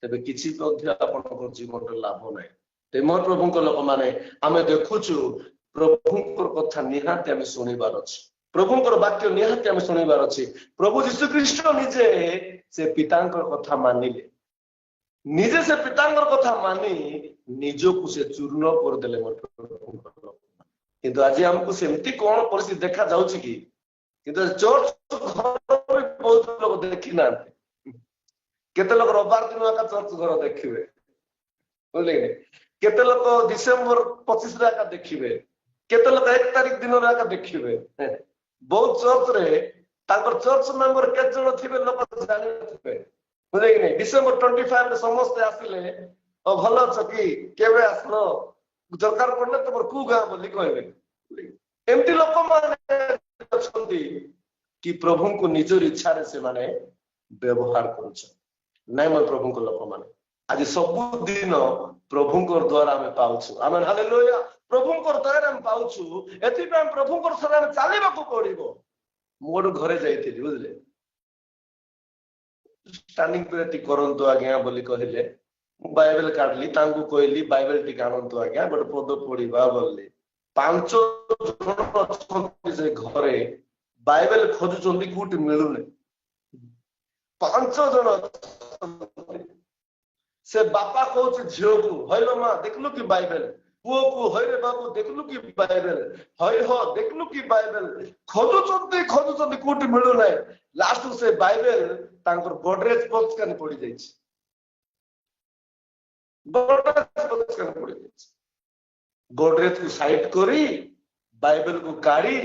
तबे किछि मध्ये आपन जीवन रे लाभ नै ते मोर प्रभु को लोक माने आमे देखुछु प्रभु को कथा निहाते आमे सुनिबार अछि प्रभुंकर वाक्य निहाती आम शुणवार अच्छे प्रभु जीशु ख्रीष्ट निजे से पितांकर कथा मानिले निजे से पितांकर कथा मानी निजको से चूर्ण करदेले किंतु आज हमको सेमती कौन परिस्थिति देखा जाउछि कि किंतु चर्च घर बहुत लोग देखी ना केते लोग रविवार दिन आका चर्च घर देखिबे बुझले केते लोग डिसेंबर 25 रे आका देखिबे केते लोग 1 तारिख दिन रे आका देखिबे बहुत चर्च रे ताकर चर्च मेंबर के जण थिबे लोग जानि थिबे बुझले कि नहीं डिसेंबर 25 रे समस्त आसिले ओ भलो छ कि केबे आसलो दरकार पड़ले तमर कु गां बोली कहबे एमती लोक माने अछंती कि प्रभु को निजर इच्छा रे से माने व्यवहार करूछ नै म प्रभु को लोक माने आज सब दिन प्रभु को द्वारा हम पाउछु आमेन हालेलुया प्रभु को द्वारा हम पाउछु एथि पे प्रभु को सदा चालीबा को पड़िबो मोर घरे जाइथिली बुझले स्टैंडिंग प्रेयर टी करंतु आज्ञा बोली कहिले बाइबल काढली तांगु कहली बाइबल टी काढंतु आज्ञा गोटे पद पढिबा बोलली 5 जण अछंती से घरे बाइबल खोजुचंदी कोठी मिलुने 5 जण से बापा कहूच झियो को हइलो मां देखलु कि बाइबल पुओ को हइरे बाबू देखलु कि बाइबल हइ हो देखलु कि बाइबल खोजुचंदी कोठी मिलु नै लास्ट से बाइबल तांकर गोडरेज बॉक्स कने पड़ी जाइछ गोडरेज को साइड करी बाइबल को काढ़ी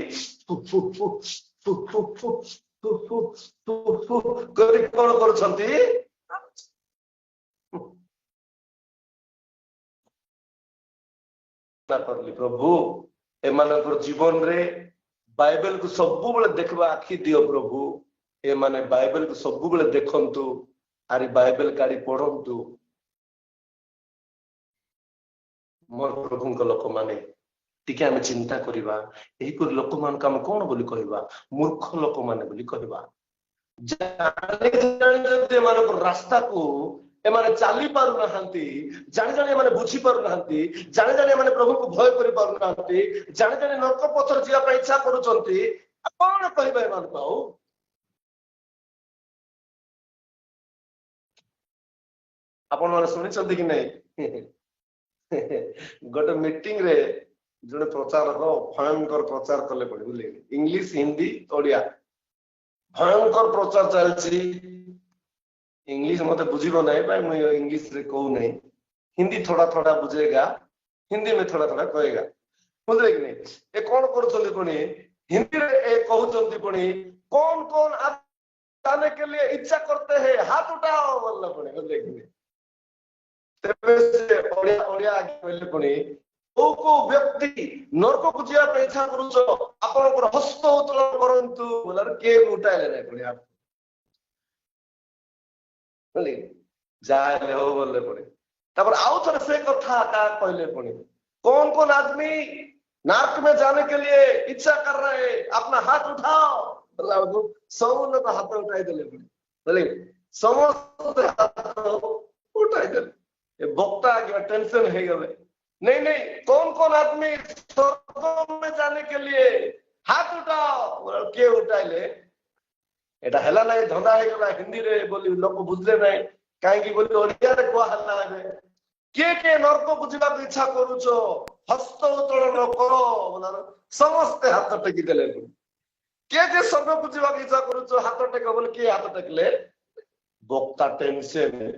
करी कौन करछंती प्रभु एमानकर जीवन रे बाइबल को सब बेले देखबा आखि दियो प्रभु ए माने बाइबल को सब बेले देखंतु आरी बाइबल काढ़ी पढ़ंतु मोर प्रभु लोक माने टिके आम चिंता करिबा एही पर लोक मान काम कोन बोली कहबा मूर्ख लोक माने बोली कहबा जाने जाने मानकर रास्ता को एमाने चाली पारु नहंती जाने जाने माने बुझी पारु नहंती जाने जाने माने प्रभु को भय करि पारु नहंती जाने जाने नरक पथर जिया पर इच्छा करूचंती कोन कहबा मान पाऊ आपण माने सुनिचंती कि नहीं गोटे मीटिंग रे जने प्रचारक भयंकर प्रचार कले पड़े बुझले इंग्लिश हिंदी ओडिया भयंकर प्रचार चलछि इंग्लिश मते बुझिबो नहीं भाई मैं इंग्लिश रे कहू नहीं हिंदी थोड़ा थोड़ा बुझेगा हिंदी में थोड़ा थोड़ा कहेगा बुझले कि नहीं ए कोन करछली कोनी हिंदी रे ए कहउचंती कोनी कौन कौन आप जाने के लिए इच्छा करते हैं हाथ उठाओ बोलला कोनी बुझले कि नहीं तेरे से ओडिया आगे कहले कोनी को व्यक्ति नरक को जिया पे इच्छा करूछो आपण को हस्त उत्तोलन करंतु बोलर के उठाइले नै कोनी आप बोले जाले हो बोलले पड़े तब आउ थोड़े से कथा का कहले पड़े कौन कौन आदमी नरक में जाने के लिए इच्छा कर रहे हैं अपना हाथ उठाओ बोला सब लोग हाथ उठाई देले पड़े बोले समस्त हाथ उठाई देले ये वक्ता के टेंशन है गए नहीं नहीं कौन कौन आदमी स्वर्ग में जाने के लिए हाथ उठाओ बोला के उठाइले एटा हला नहीं धंधा है गला हिंदी रे बोली लोग बुझले नहीं काहे की बोली ओडिया रे को हल्ला है के नरक बुझिबा इच्छा करूछो हस्त उत्तोलन करो बोला समस्त हाथ टेकी देले के स्वर्ग बुझिबा इच्छा करूछो हाथ टेको बोले के हाथ टेकले वक्ता टेंशन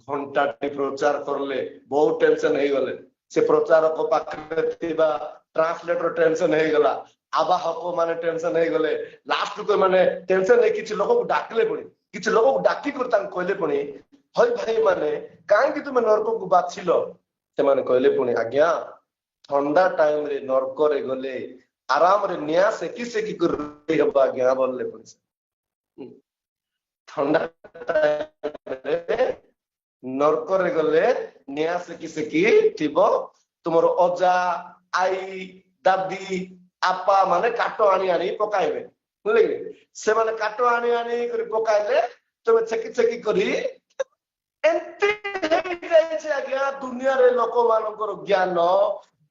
घंटा प्रचार करले बहुत टेंशन है गले से प्रचारक पाखे थिबा ट्रांसलेटर टेंशन है गला आवाहक माने टेंशन है गले लास्ट को माने टेंशन है किछ लोग को डाकले पड़ी किछ लोग को डाकी कर तान कहले पड़ी हई भाई माने काहे कि तुम नरक को बाछिलो से माने कहले पड़ी आज्ञा ठंडा टाइम रे नरक रे गले आराम रे न्याय से की कर हबा आज्ञा बोलले पड़ी ठंडा टाइम रे नरक रे गले न्याय से की थिबो तुमर अजा आई दादी आपा माने काटो आनी आनी पकाइबे बुझले से माने काटो आनी आनी करी पकाइले तमे छेकी करी एंती हे जाय छै आज्ञा दुनिया रे लोक मानकर ज्ञान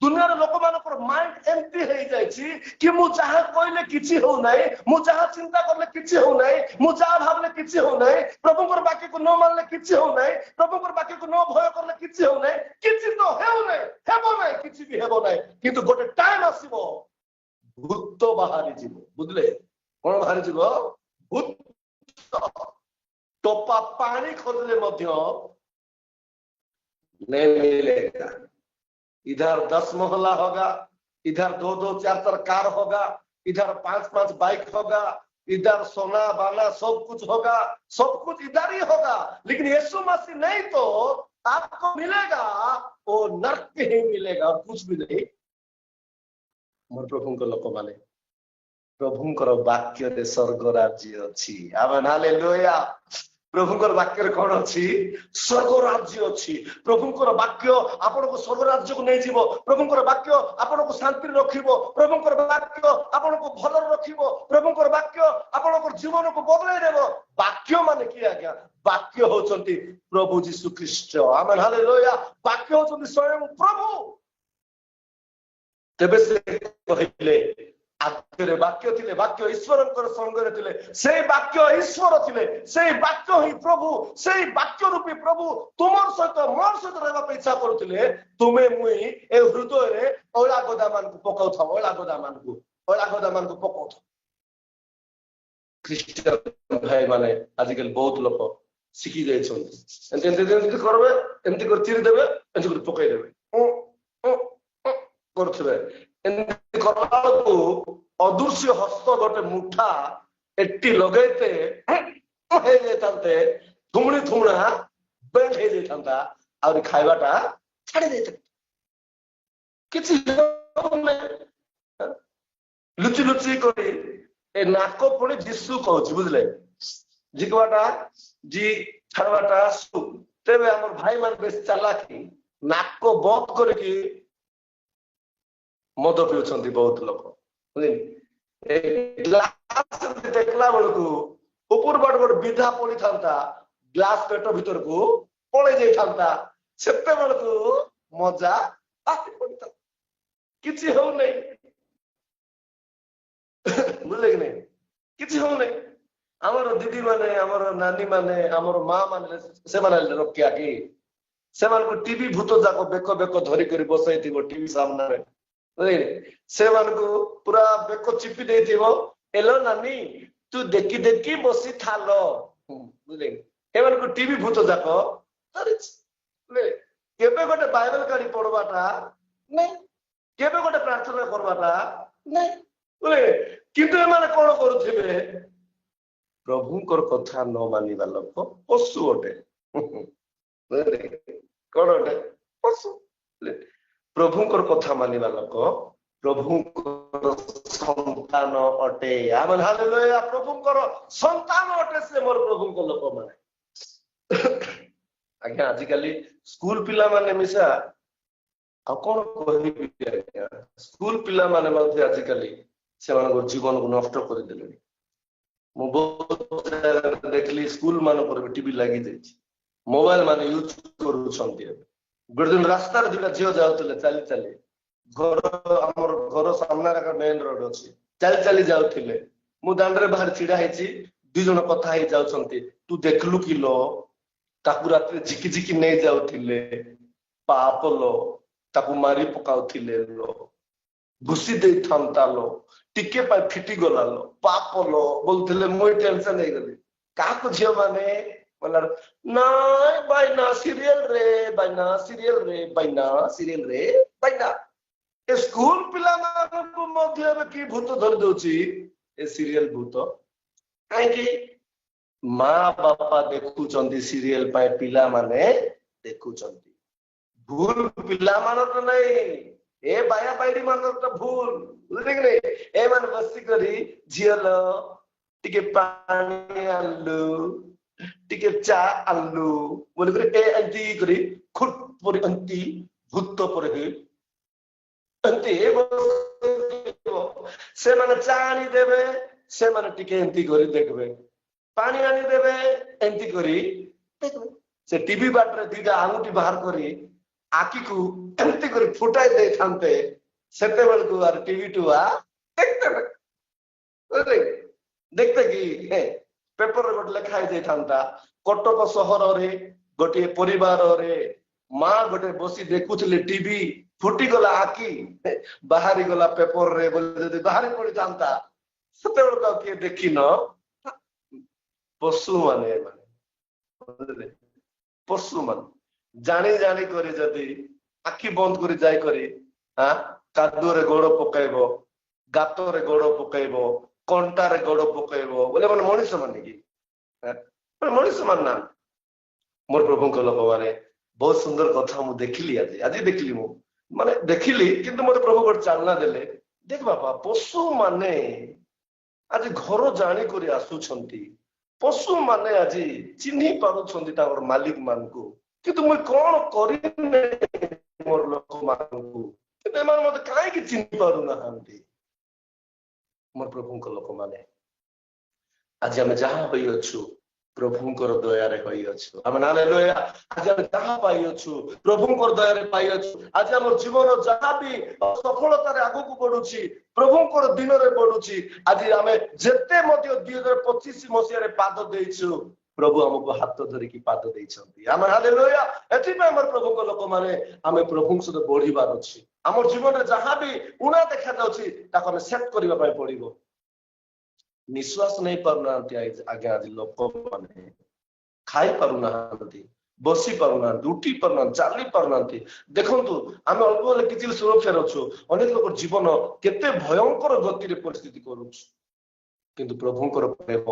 दुनिया लोक मान माइंड एमती हो जाइए कि मु जहाँ कहले किसी हो ना, मु जहाँ चिंता करले किसी हो ना, मु जहाँ भावले किसी हो ना, प्रभु वाक्य को न मानले किसी हो ना, प्रभु वाक्य को न भय करले किसी हो ना, किसी तो हेउ ना, हेबो ना, किसी भी हेबो ना, किंतु गोटे टाइम आसीबो भूत बाहरी जीवो, बुझले कोन बाहरी जीवो भूत टोपा पानी खोदले मध्य नहीं मिलेगा। इधर 10 मोहल्ला होगा, इधर 2-2 4-4 कार होगा, इधर 5-5 बाइक होगा, इधर सोना वाला सब कुछ होगा, सब कुछ इधर ही होगा, लेकिन यीशु मसीह नहीं तो आपको मिलेगा वो नरक ही मिलेगा, कुछ भी नहीं। मोर प्रभु को लोक माने प्रभुंकर वाक्य रे स्वर्ग राज्य अच्छी, आमेन हालेलुया। प्रभुंकर वाक्य कौन अच्छी स्वर्ग राज्य अच्छी। प्रभुंकर वाक्य आपण को स्वर्ग राज्य को नहीं जीवो, प्रभुंकर वाक्य आपण को शांति रखिबो, प्रभुंकर वाक्य आपण को भल रखिबो, प्रभुंकर वाक्य आपण को जीवन को बदलाई देबो। वाक्य माने की आज्ञा, वाक्य होचंती प्रभु यीशु ख्रीष्ट, आमेन हालेलुया। वाक्य होचंती स्वयं प्रभु। तेबे से कहले आत्मरे वाक्य थिले, वाक्य ईश्वरंकर संगरे थिले, से वाक्य ईश्वर थिले, से वाक्य ही प्रभु, से वाक्य रूपी प्रभु तुमर सहित मोर सहित रहबा इच्छा करथिले। तुमे मुई ए हृदय रे ओला गोदामान को पकाउ था, ओला गोदामान को पकाउ था। ख्रीष्टियन भाई माने आजकल बहुत लोग शिखी जाय छन, एंते करबे, एंते कर चिर देबे, एंते कर पकाई देबे, करथबे। एंते करबाको अदृश्य हस्त गोटे मुठा एट्टी लगेते हे जेतांते थुमणी थुमणा बेंड हे जेतांता और खाइबाटा छाड़ी देते किछि लुचि लुचि करी ए नाको पुणी जिसु कहछि, बुझले जिकवाटा जी छाड़वाटा सु। तेबे हमर भाई मान बेस चालाकी नाको बंद करके मद पिउछंती बहुत लोक, ग्लास देखला बेलू ऊपर बड़ बड़ विधा पड़ी था, ग्लास पेट भीतर को पड़े जाता, सेते बेलू मजा पड़ा किसी हो नहीं, बुझले कि नहीं किसी हो नहीं। आमर दीदी माने, आमर नानी माने, आमर माँ माने से माने रखिया कि से मान को टीवी भूत जाको बेक बेक धरी कर बसई थी टीवी सामने रे, से मान को पूरा बेक चिपी दे थीबो, एलो नानी तू देखी देखी बसी थालो, बुझले ए मान को टीवी भूत जाको धरी ले केबे गोटे बाइबल काढी पढबाटा नहीं, केबे गोटे प्रार्थना करबाटा नहीं, बुझले किंतु ए माने कोन करूथिबे प्रभुंकर कथा न मानिबा लोक पशु अटे, कौन अटे पशु। प्रभुंकर कथा मानिबा लोक प्रभुंकर संतान अटे, आमेन हालेलुया। प्रभुंकर संतान अटे से मोर प्रभुंकर लोक माने। आज्ञा आजिकली स्कूल पिला माने मिसा आ कोन कहबी आज्ञा, स्कूल पिला माने मध्ये आजिकली से मानको जीवन को नष्ट कर देले। मु बहुत देखली स्कूल मान पर टीवी लागि जाय, मोबाइल मान यूज करूछंती। गोटे दिन रास्ता रे दुटा झियो जाउतले चली चली, घर हमर घर सामने रे मेन रोड अछि, चली चली जाउथिले। मु दांड रे बाहर छिडा हैछि, दुई जण कथा हे जाउछंती, तू देखलु कि लो ताकू रात झिकी झिकी नै जाउथिले, पाप लो ताकू मारी पकाउथिले लो, घुसी दे थांता लो, टिके पाइ फिटी गला लो, पाप लो बोलथिले। मुई टेंशन नै गली काको झियो माने बोला नाय बाइना सीरियल रे, बाइना सीरियल रे, बाइना सीरियल रे, बाइना ए स्कूल पिला मानकु मध्ये अब की भूत धरि दोछि ए सीरियल भूत। काहे कि माँ बापा देखुचंती सीरियल पाए, पिला माने देखुचंती, भूल पिला मानक नै, ए बाया बाइडी मानक त भूल, बुझले कि नै। ए मान बसी करी झियल टिके पानी आलू टिके चा आलू बोल करे ए अंती करी खुट पर अंती भूत पर हे अंती से माने चा आनी देबे, से माने टिके अंती करी देखबे, पानी आनी देबे अंती करी देखबे। से टीवी बाटरे दीटा आंगुठी बाहर करी आखि को एमती कर फुटाई दे थांते सेते बेलकु आर टीवी टुआ देखते कि पेपर गोटे लेखाई दे थांता कटक सहर रे गोटे परिवार रे माँ गोटे बसी देखुले टीवी फुटी गला आखि बाहरी गला पेपर रे बोले जदि बाहरी पड़ी थांता सेते बेलकु किए देखी न पशु माने पशु मान जानी जानी करे जदि आखि बंद कर जाई करे हाँ कादुरे गोड़ पकाइब गातरे गोड़ पकाइब कंटारे गोड़ पकाइब बोले मैंने मनीष माने कि मनीष मान ना मोर प्रभु को लोक माने बहुत सुंदर कथा मु देखिली आज देखिली मु माने देखिली किंतु मोर प्रभु गोटे चालना देले देख बापा पशु माने आज घर जानी कर आसुछंती पशु माने आज चिन्ही पारुछंती ताकर मालिक मान को किंतु मुई कौन करिने मोर लोक मानकु किंतु एमान मते काहे कि चिन्ही पारु नाहांती मोर प्रभुंकर लोक माने आज हम जहां होई अछु प्रभुंकर दया रे होई अछु हम हालेलुया आज हम जहां पाई अछु प्रभुंकर दया रे पाई अछु आज हमर जीवन जहां भी सफलता रे आगु को बढ़ुची प्रभुंकर दिन रे बढ़ुची आज हमें जेते मध्ये 2025 मसिया रे पाद देइछु प्रभु हमको हाथ धरिकी पाद देइछंती हम हालेलुया एथि पे हमर प्रभु को लोक माने हमें प्रभु सहित बढ़िबार अछि हमर जीवन रे जहां भी उना देखा जाउछि ताको हमें सेट करिबा पय पड़िबो निश्वास नहीं पारुनांती आगे आज लोक माने खाई पारुनांती बसी पारुनांती उठी पारुनांती चाली पारुनांती देखंतु आमे अल्प बेले किछि सुरक्षा रछु अनेक लोक जीवन केते भयंकर गति रे परिस्थिति करूछ किंतु प्रभुंकर प्रेम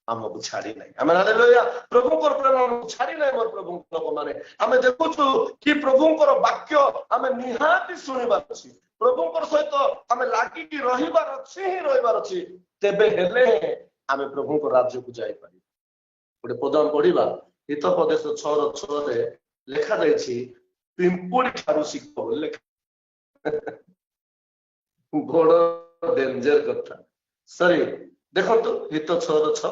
हमको छाड़ी नहीं आमे हालेलुया प्रभुंकर प्रेम हमको छाड़ी नहीं मोर प्रभु लोक माने आमे देखुछु कि प्रभुंकर वाक्य आमे निहाती सुनिबार अछि प्रभुंकर सहित आमे लागि कि रहिबार अछि ही रहिबार अछि तेबे हेले आमे प्रभुंकर राज्य को जाई पारि गोटे पदम पढिबा हितोपदेश 6:6 रे लेखा जायछि पिंपुड़ी ठारू शिखो लेखा बड़ डेंजर कथा सरी देखंतु हित 6:6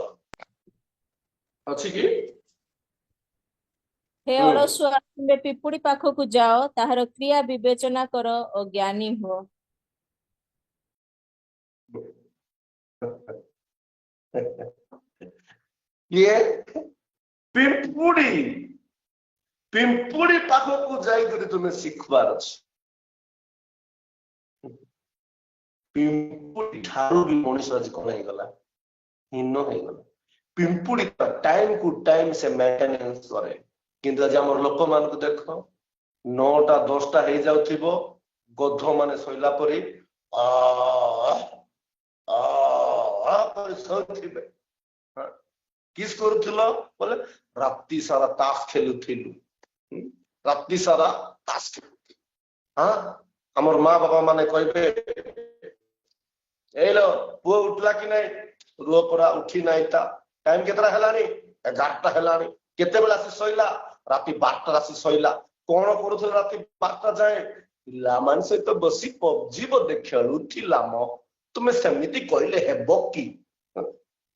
अछि कि हे अलसुआ तुमे पिपुड़ी पाखକୁ ଯାଅ ତାହାର କ୍ରିୟା ବିବେଚନା କର ଓ ଜ୍ଞାନୀ ହୁଅ ये पिंपुड़ी पिंपुड़ी पाखକୁ ଯାଇକରି ତୁମେ ଶିଖବାର ଅଛି पिंपुड़ी ଠାରୁ ବି ମଣିଷ ଆଜି କଣ ହେଇଗଲା ହୀନ ହେଇଗଲା पिंपुड़ी टाइम को टाइम से मेंटेनेंस करे किंतु आज हमर लोक मान को देखो 9टा 10टा हे जाउथिबो गध माने सोइला परी आ आ पर सोथिबे किस करूथिलो बोले रात्रि सारा ताश खेलुथिलु रात्रि सारा ताश खेलु हां हमर मां बाबा माने कहबे एलो पुओ उठला कि नहीं रो परा उठी नहीं ता टाइम केतरा हेलानी 11टा हेलानी केते बेला से सोइला राति 12टा राति सोइला कोन करूथल राति 12टा जाए लामान से तो बसी पबजी बो देखलु थिलाम तुमे समिति कहले हेबो की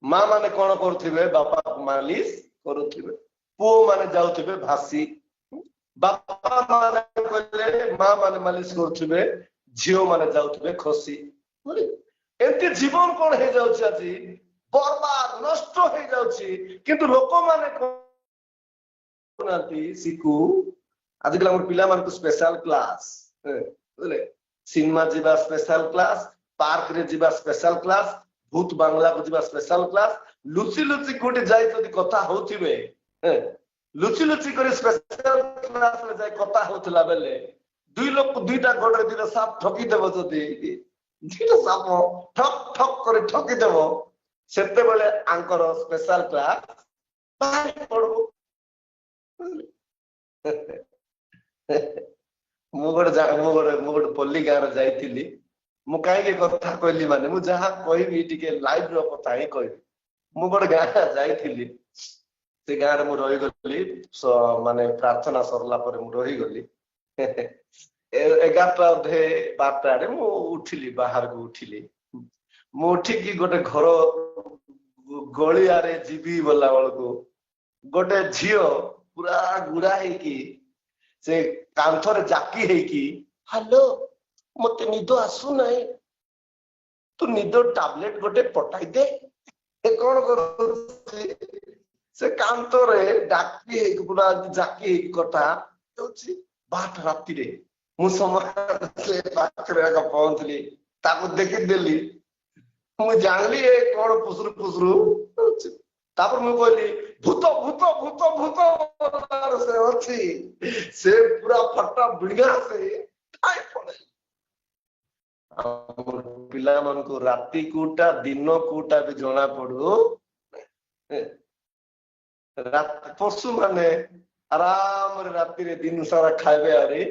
मां माने कोन करथिबे बापा मालिश करूथिबे पुओ माने जाउथिबे भासी बापा माने कहले मां माने मालिश करूथिबे झियो माने जाउथिबे खसी एते जीवन कोन हे जाउछि आजी बर्बाद नष्ट हो जाउछि किंतु लोक माने कोनाती सिकु आजकल हमर पिला मान को स्पेशल क्लास बुझले सिनेमा जीवा स्पेशल क्लास पार्क रे जीवा स्पेशल क्लास भूत बांग्ला को जीवा स्पेशल क्लास लुची लुची कोटी जाई जदी कथा होथिबे लुची लुची करे स्पेशल क्लास रे जाई कथा होथला बेले दुई लोक दुईटा गोडरे दिले साप ठकी देबो जदी दुईटा साप ठक ठक करे ठकी देबो सेते बेले आंकर स्पेशल क्लास बाहर पड़बो मु गोटे पल्ली गाँव रे जाइथिली मु काहे कथा कहली माने मु जहां कहबी टिके लाइव रो कथा ही कहबी मु गोटे गाँव जाइथिली से गाँव रे मु रही गली माने प्रार्थना सरला पर मु रही गली 11टा अधे 12टा रे मु उठिली बाहर को उठिली मु उठिकी गोटे घर गलियारे जीवी बोला बेलू गोटे झील पूरा गुड़ा है कि ସେ କାନ୍ଥରେ ଜାକି ହେଇକି ହାଲୋ ମତେ ନିଦ ଆସୁନାହିଁ ତୁ ନିଦ ଟାବଲେଟ ଗୋଟେ ପଠାଇ ଦେ। ଏ କଣ କରୁଛି ସେ କାନ୍ଥରେ ଡାକି ହେଇକି ପୁରା ଜାକି ହେଇକି କଥା ହେଉଛି। ବାଟ ରାତିରେ ମୁଁ ସମୟ ପାଖରେ ପହଞ୍ଚିଲି ତାକୁ ଦେଖିଦେଲି ମୁଁ ଜାଣିଲି ଏ କଣ ଫୁସୁରୁ ଫୁସୁରୁ ହଉଛି। ତାପରେ ମୁଁ କହିଲି ଭୂତ ଭୂତ ଭୂତ ଭୂତ ସେ ଅଛି ସେ ପୁରା ଫଟା ବିଡିଆ ସେ ଠାଇ ପଡେ। ପିଲାମାନଙ୍କୁ ରାତି କୋଉଟା ଦିନ କୋଉଟା ବି ଜଣା ପଡୁ ପଶୁ ମାନେ ଆରାମରେ ରାତିରେ ଦିନ ସାରା ଖାଇବେ ଆରି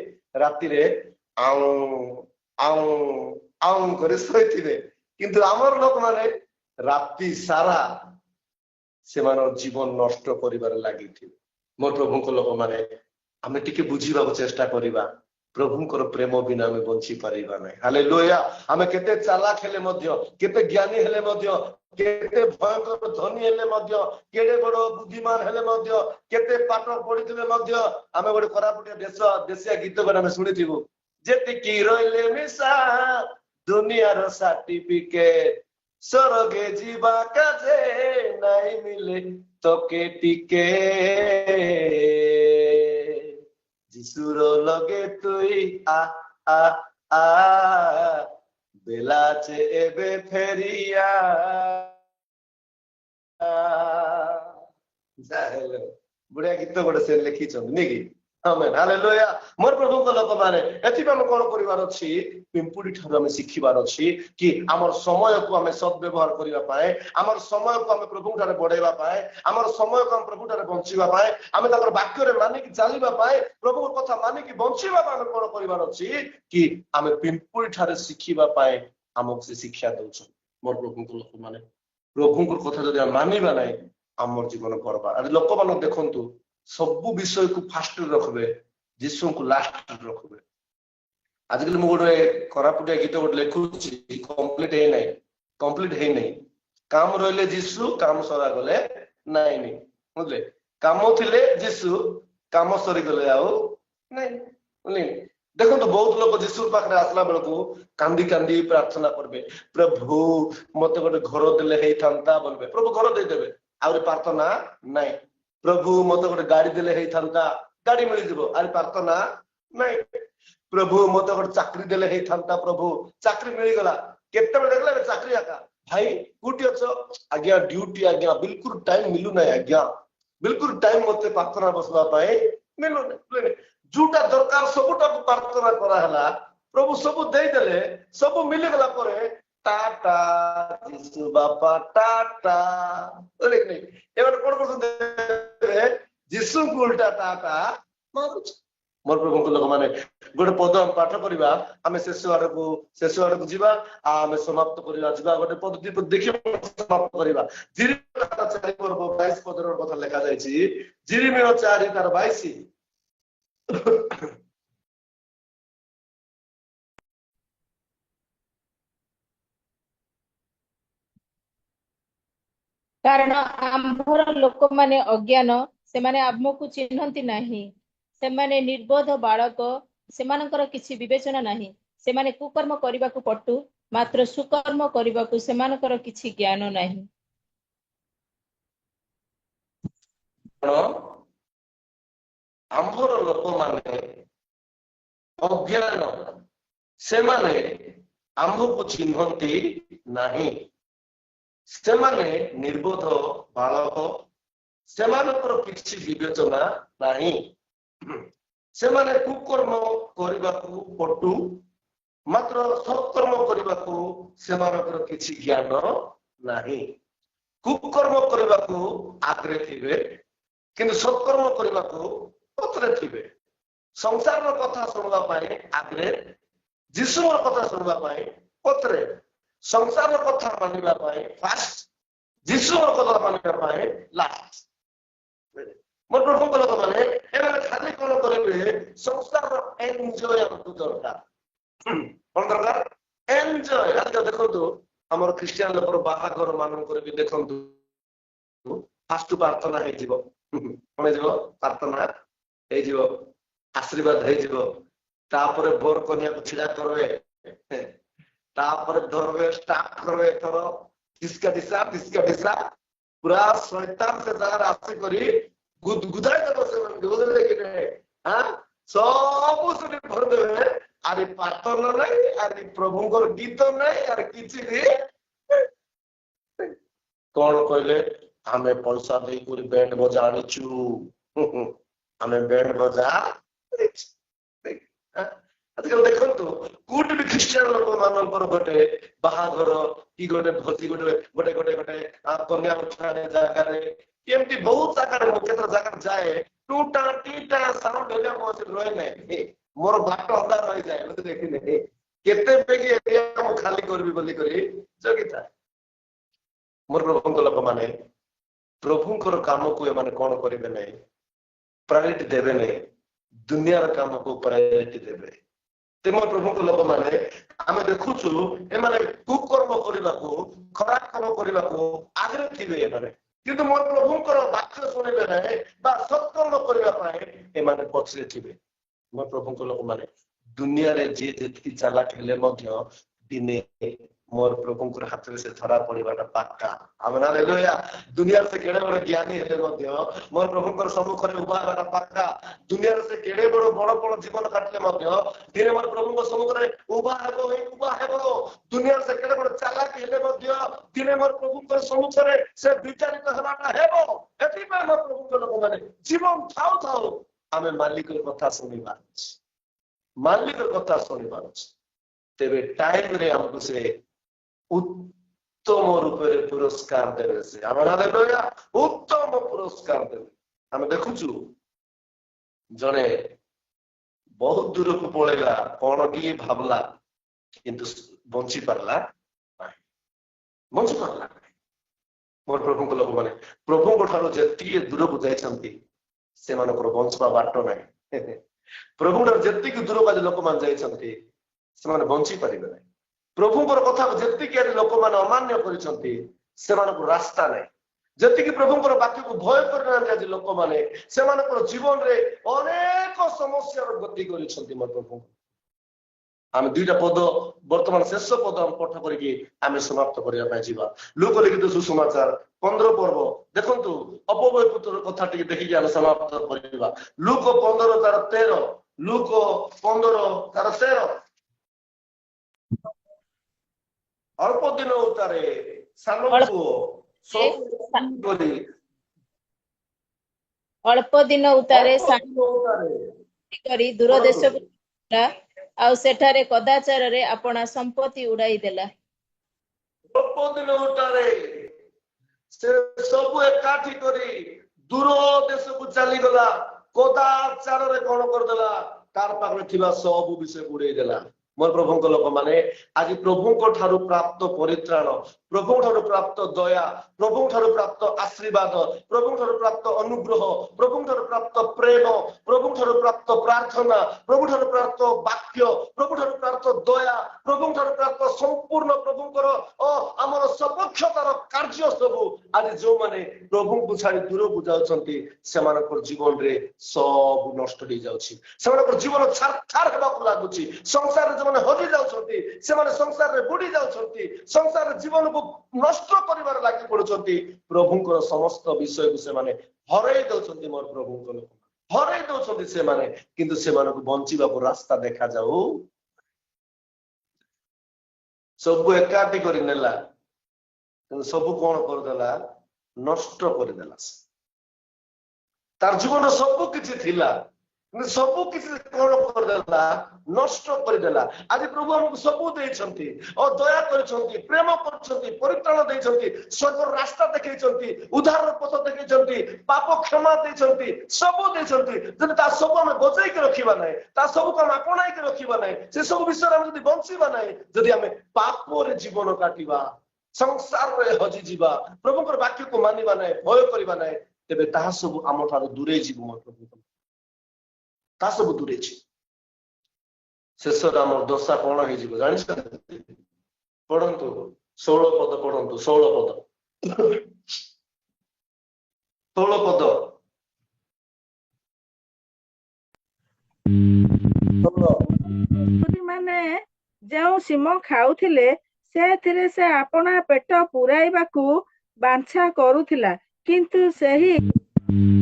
ରାତିରେ ଆଉଁ ଆଉଁ ଆଉଁ କରି ଶୋଇଥିବେ କିନ୍ତୁ ଆମର ଲୋକମାନେ ରାତି ସାରା ସେମାନଙ୍କ ଜୀବନ ନଷ୍ଟ କରିବାରେ ଲାଗିଥିବେ। ମୋର ପ୍ରଭୁଙ୍କ ଲୋକମାନେ ଆମେ ଟିକେ ବୁଝିବାକୁ ଚେଷ୍ଟା କରିବା ପ୍ରଭୁଙ୍କର ପ୍ରେମ ବିନା ଆମେ ବଞ୍ଚି ପାରିବା ନାହିଁ। ହାଲେଲୁୟା। ଆମେ କେତେ ଚାଲାକ ହେଲେ ମଧ୍ୟ କେତେ ଜ୍ଞାନୀ ହେଲେ ମଧ୍ୟ କେତେ ଭୟଙ୍କର ଧନୀ ହେଲେ ମଧ୍ୟ କେଡେ ବଡ ବୁଦ୍ଧିମାନ ହେଲେ ମଧ୍ୟ କେତେ ପାଠ ପଢିଥିଲେ ମଧ୍ୟ ଆମେ ଗୋଟେ କୋରାପୁଟିଆ ଦେଶିଆ ଗୀତ ଗୋଟେ ଆମେ ଶୁଣିଥିବୁ ଯେତିକି ରହିଲେ ମିଶା ଦୁନିଆର ସାର୍ଟିଫିକେଟ ସ୍ୱର୍ଗେ ଯିବା କାଜେ ନାଇଁ ମିଲେ তোকে টিকে যিশুর লগে তুই আ আ আ বেলাচে এবে ফেরিয়া ଯାହେଲେ ବଢିଆ ଗୀତ ଗୋଟେ ସେ ଲେଖିଛନ୍ତି ନାଇଁ କି? ଆମେନ୍ ହାଲେଲୁୟା। ମୋର ପ୍ରଭୁଙ୍କ ଲୋକମାନେ ଏଥିପାଇଁ ଆମେ କଣ କରିବାର ଅଛି ପିମ୍ପୁଡି ଠାରୁ ଆମେ ଶିଖିବାର ଅଛି କି ଆମର ସମୟକୁ ଆମେ ସଦ୍ବ୍ୟବହାର କରିବା ପାଇଁ ଆମର ସମୟକୁ ଆମେ ପ୍ରଭୁଙ୍କ ଠାରେ ବଢେଇବା ପାଇଁ ଆମର ସମୟକୁ ଆମେ ପ୍ରଭୁ ଠାରେ ବଞ୍ଚିବା ପାଇଁ ଆମେ ତାଙ୍କର ବାକ୍ୟରେ ମାନିକି ଚାଲିବା ପାଇଁ ପ୍ରଭୁଙ୍କ କଥା ମାନିକି ବଞ୍ଚିବା ପାଇଁ ଆମେ କଣ କରିବାର ଅଛି କି ଆମେ ପିମ୍ପୁଡି ଠାରେ ଶିଖିବା ପାଇଁ ଆମକୁ ସେ ଶିକ୍ଷା ଦଉଛନ୍ତି। ମୋର ପ୍ରଭୁଙ୍କ ଲୋକମାନେ ପ୍ରଭୁଙ୍କ କଥା ଯଦି ଆମେ ମାନିବା ନାହିଁ ଆମର ଜୀବନ ବର୍ବାଦ। ଆଜି ଲୋକମାନଙ୍କୁ ଦେଖନ୍ତୁ ସବୁ ବିଷୟକୁ ଫାଷ୍ଟରେ ରଖିବେ ଯୀଶୁଙ୍କୁ ଲାଷ୍ଟରେ ରଖିବେ। ଆଜିକାଲି ମୁଁ ଗୋଟେ କୋରାପୁଟିଆ ଗୀତ ଗୋଟେ ଲେଖୁଛି କମ୍ପ୍ଲିଟ ହେଇନାହିଁ କାମ ରହିଲେ ଯୀଶୁ କାମ ସରା ଗଲେ ନାଇଁ ବୁଝିଲେ କାମ ଥିଲେ ଯୀଶୁ କାମ ସରିଗଲେ ଆଉ ନାଇଁ ବୁଝିଲେ। ଦେଖନ୍ତୁ ବହୁତ ଲୋକ ଯୀଶୁ ପାଖରେ ଆସିଲା ବେଳକୁ କାନ୍ଦି କାନ୍ଦି ପ୍ରାର୍ଥନା କରିବେ ପ୍ରଭୁ ମତେ ଗୋଟେ ଘର ଦେଲେ ହେଇଥାନ୍ତା ବୋଲବେ ପ୍ରଭୁ ଘର ଦେଇଦେବେ ଆହୁରି ପ୍ରାର୍ଥନା ନାଇଁ। ପ୍ରଭୁ ମତେ ଗୋଟେ ଗାଡି ଦେଲେ ହେଇଥାନ୍ତା ଗାଡି ମିଳିଯିବ ଆହୁରି ପ୍ରାର୍ଥନା ନାଇଁ। ପ୍ରଭୁ ମତେ ଗୋଟେ ଚାକିରି ଦେଲେ ହେଇଥାନ୍ତା ପ୍ରଭୁ ଚାକିରି ମିଳିଗଲା କେତେବେଳେ ଦେଖିଲେ ଚାକିରି ଆକା ଭାଇ କୋଉଠି ଅଛ ଆଜ୍ଞା ଡ୍ୟୁଟି ଆଜ୍ଞା ବିଲକୁଲ ଟାଇମ ମିଳୁନାହିଁ ଆଜ୍ଞା ବିଲକୁଲ ଟାଇମ ମତେ ପ୍ରାର୍ଥନା ବସିବା ପାଇଁ ମିଳୁନାହିଁ। ଯୋଉଟା ଦରକାର ସବୁଟାକୁ ପ୍ରାର୍ଥନା କରାହେଲା ପ୍ରଭୁ ସବୁ ଦେଇଦେଲେ ସବୁ ମିଳିଗଲା ପରେ ଟାଟା ଯୀଶୁ ବାପା ଟାଟା ଏମାନେ କଣ କରୁଛନ୍ତି ଯୀଶୁଙ୍କୁ ଓଲଟା ଟାଟା ମାରୁଛି। ମୋର ପ୍ରଭୁଙ୍କ ଲୋକମାନେ ଗୋଟେ ପଦ ଆମେ ପାଠ କରିବା ଆମେ ଶେଷ ଆଡକୁ ଯିବା ଆମେ ସମାପ୍ତ କରିବା ଯିବା ଗୋଟେ ପଦ ଦେଖିବା ସମାପ୍ତ କରିବା। ଜିରିମିୟ 4:22 ପଦର କଥା ଲେଖା ଯାଇଛି ଜିରିମିୟ 4:22 କାରଣ ଆମ୍ଭର ଲୋକମାନେ ଅଜ୍ଞାନ ସେମାନେ ଆମକୁ ଚିହ୍ନନ୍ତି ନାହିଁ। ସେମାନେ ନିର୍ବୋଧ ବାଳକ ସେମାନଙ୍କର କିଛି ବିବେଚନା ନାହିଁ। ସେମାନେ କୁକର୍ମ କରିବାକୁ ପଟୁ ମାତ୍ର ସୁକର୍ମ କରିବାକୁ ସେମାନଙ୍କର କିଛି ଜ୍ଞାନ ନାହିଁ। ଆମ୍ଭର ଲୋକମାନେ ଅଜ୍ଞାନ ସେମାନେ ଆମ୍ଭକୁ ଚିହ୍ନନ୍ତି ନାହିଁ। ସେମାନେ ନିର୍ବୋଧ ବାଳକ ସେମାନଙ୍କର କିଛି ବିବେଚନା ନାହିଁ। ସେମାନେ କୁକର୍ମ କରିବାକୁ ପଟୁ ମାତ୍ର ସତ୍କର୍ମ କରିବାକୁ ସେମାନଙ୍କର କିଛି ଜ୍ଞାନ ନାହିଁ। କୁକର୍ମ କରିବାକୁ ଆଗରେ ଥିବେ କିନ୍ତୁ ସତ୍କର୍ମ କରିବାକୁ ପଛରେ ଥିବେ। ସଂସାରର କଥା ଶୁଣିବା ପାଇଁ ଆଗରେ ଯୀଶୁଙ୍କର କଥା ଶୁଣିବା ପାଇଁ ପଛରେ। ସଂସାରର କଥା ମାନିବା ପାଇଁ ଫାଷ୍ଟ ଯୀଶୁଙ୍କର କଥା ମାନିବା ପାଇଁ ଲାଷ୍ଟ। ମୋର ପ୍ରଭୁଙ୍କ ଲୋକମାନେ ଏମାନେ ଖାଲି କଣ କରିବେ ସଂସାରର ଏନ୍ଜୟ ଆମକୁ ଦରକାର। କଣ ଦରକାର ଏନ୍ଜୟ। ଆଜିକା ଦେଖନ୍ତୁ ଆମର ଖ୍ରୀଷ୍ଟିଆନ ଲୋକର ବାହାଘର ମାନଙ୍କରେ ବି ଦେଖନ୍ତୁ ଫାଷ୍ଟ ପ୍ରାର୍ଥନା ହେଇଯିବ କଣ ହେଇଯିବ ପ୍ରାର୍ଥନା ହେଇଯିବ आशीर्वाद हो तापर बोर कन्या को छिड़ा करवे तापर धरवे स्टार्ट करवे थरो तिसका दिशा पूरा शैतान से जगह आसी करी गुदगुदाई देबो से गुदगुदाई के हां सब सुनी भर देबे आरे पातल नहीं आरे प्रभुଙ୍କର गीत नहीं आरे किछि रे कौन कहले हमें पैसा दे पूरी बैंड बजा आनिचु हमें बैंड बजा आजकल देखंतु कोट भी ख्रिस्टियन लोक मानकर गोटे बाहाघर कि गोटे भोजी गोटे कन्या उठाने जगह केमती बहुत जगह मुख्यतः जगह जाए टूटा टीटा साउंड हेले मो रहे नहीं मोर बाट अंधा रही जाए मते देखिने केते बेगी एरिया मो खाली करबी बोली करी जगिता मोर प्रभुଙ୍କ लोक माने प्रभुଙ୍କର काम को माने कोन करिवे नहीं प्रायोरिटी देवे नहीं दुनिया रा काम को प्रायोरिटी देवे ते मोर प्रभुଙ୍କ लोक माने आमे देखुछु ए माने कुकर्म करिबा को खराब काम करिबा को आग्रह थिबे ए माने किंतु मोर प्रभुଙ୍କର वाक्य सुनिबे नहीं बा सत्कर्म करिबा पाए ए माने पछरे थिबे मोर प्रभुଙ୍କ लोक माने दुनिया रे जे जेति चालाक हेले मध्य दिने मोर प्रभुଙ୍କର हाथ से धरा पड़िबाटा पक्का आमेन हालेलुया दुनिया से केड़े बड़ ज्ञानी हेले मध्य मोर प्रभुଙ୍କର सम्मुख रे उबा हेबाटा पक्का दुनिया से केड़े बड़ जीवन काटले मध्य दिने मोर प्रभुଙ୍କ सम्मुख रे उबा हेबो दुनिया से केड़े बड़ चालाक हेले मध्य दिने मोर प्रभुଙ୍କ सम्मुख रे से विचारित हेबाटा हेबो एथि पे मोर प्रभुଙ୍କ लोक माने जीवन थाउ आमे मालिकर कथा सुनिबा मालिकर कथा सुनिबा तेबे टाइम रे हमको से उत्तम रूप रे पुरस्कार देवे से आमेन हालेलुया उत्तम पुरस्कार देवे हम देखुछु जने बहुत दूर को पळेला कोन की भाबला किंतु बंची परला मोर प्रभु को लोक माने प्रभु को ठारो जति दूर को जायछंती से मानकर बंचबा बाट नाही प्रभु ठारो जति की दूर को लोक मान जायछंती से माने बंची परिबे नाही प्रभुଙ୍କର କଥାକୁ ଯେତିକି ଆଜି ଲୋକମାନେ ଅମାନ୍ୟ କରିଛନ୍ତି ସେମାନଙ୍କୁ ରାସ୍ତା ନାହିଁ ଯେତିକି ପ୍ରଭୁଙ୍କର ବାକ୍ୟକୁ ଭୟ କରିନାହାନ୍ତି ଆଜି ଲୋକମାନେ ସେମାନଙ୍କର ଜୀବନରେ ଅନେକ ସମସ୍ୟାର ଗତି କରିଛନ୍ତି ମୋ ପ୍ରଭୁ ଆମେ ଦୁଇଟା ପଦ ବର୍ତ୍ତମାନ ଶେଷ ପଦ ଆମେ ପାଠ କରିକି ଆମେ ସମାପ୍ତ କରିବା ପାଇଁ ଯିବା ଲୁକ ଲିଖିତ ସୁସମାଚାର 15 ପର୍ବ ଦେଖନ୍ତୁ ଅପବୟ ପୁତ୍ର କଥା ଟିକେ ଦେଖିକି ଆମେ ସମାପ୍ତ କରିବା ଲୁକ 15 ତାର 13 ଲୁକ 15 ତାର 13 अल्प दिन उतारे अल्प दिन उतारे करी दूर देश आ सेठारे कदाचार रे अपना संपत्ति उड़ाई देला अल्प दिन उतारे से सब एकाठी करी दूर देश को चली गला कदाचार रे कोन कर देला तार पाखरे थिबा सब विषय उड़ाई देला मोर प्रभुଙ୍କ लोक माने आज प्रभुଙ୍କ ठारू प्राप्त परित्राण प्रभु ठारू प्राप्त दया प्रभु ठारू प्राप्त आशीर्वाद प्रभु ठारू प्राप्त अनुग्रह प्रभु ठारू प्राप्त प्रेम प्रभु ठारू प्राप्त प्रार्थना प्रभु ठारू प्राप्त वाक्य प्रभु ठारू प्राप्त दया प्रभु ठारू प्राप्त संपूर्ण प्रभुଙ୍କର हमर सपक्षतार कार्य सब आज जो माने प्रभु को छाड़ी दूर को जाउछंती सेमानकर जीवन रे सब नष्ट हो जाउछि सेमानकर जीवन छार हेबा को लागुछि संसार माने हजि जाउछंती से माने संसार रे बुडी जाउछंती संसार जीवन को नष्ट करिवार लागि पडुछंती प्रभुଙ୍କର समस्त विषय को से माने हरै दउछंती मोर प्रभुଙ୍କ लोक हरै दउछंती से माने किंतु से माने को बंचिबा को रास्ता देखा जाऊ सब एकाठी करि नेला किंतु सब कोन कर देला नष्ट कर देला तार जीवन सब किछि थिला सब किसी कौन करदेला नष्ट करदेला आज प्रभु हमको सब देइछंती और दया करछंती प्रेम करछंती परित्राण देइछंती स्वर्ग रास्ता देखैछंती उद्धार पथ देखैछंती पाप क्षमा देइछंती सब देइछंती जदि ता सब हम बचाई के रखिबा नै ता सब को हम अपनाई के रखिबा नै से सब विषय हम जदि बंचिबा नै जदि हम पाप रे जीवन काटिबा संसार रे हजि जीवा प्रभुकर वाक्य को मानिबा नै भय करिबा नै तेबे ता सब हम ठारो दूरे जीव मोर प्रभु ता सब दूरे छी शेष राम दशा कोन हे जीव जानि पढंतु 16 पद पढंतु 16 पद ମାନେ ଯେଉଁ ସିମ ଖାଉଥିଲେ ସେଥିରେ ସେ ଆପଣା ପେଟ ପୂରାଇବାକୁ ବାଞ୍ଛା କରୁଥିଲା, କିନ୍ତୁ ସେହି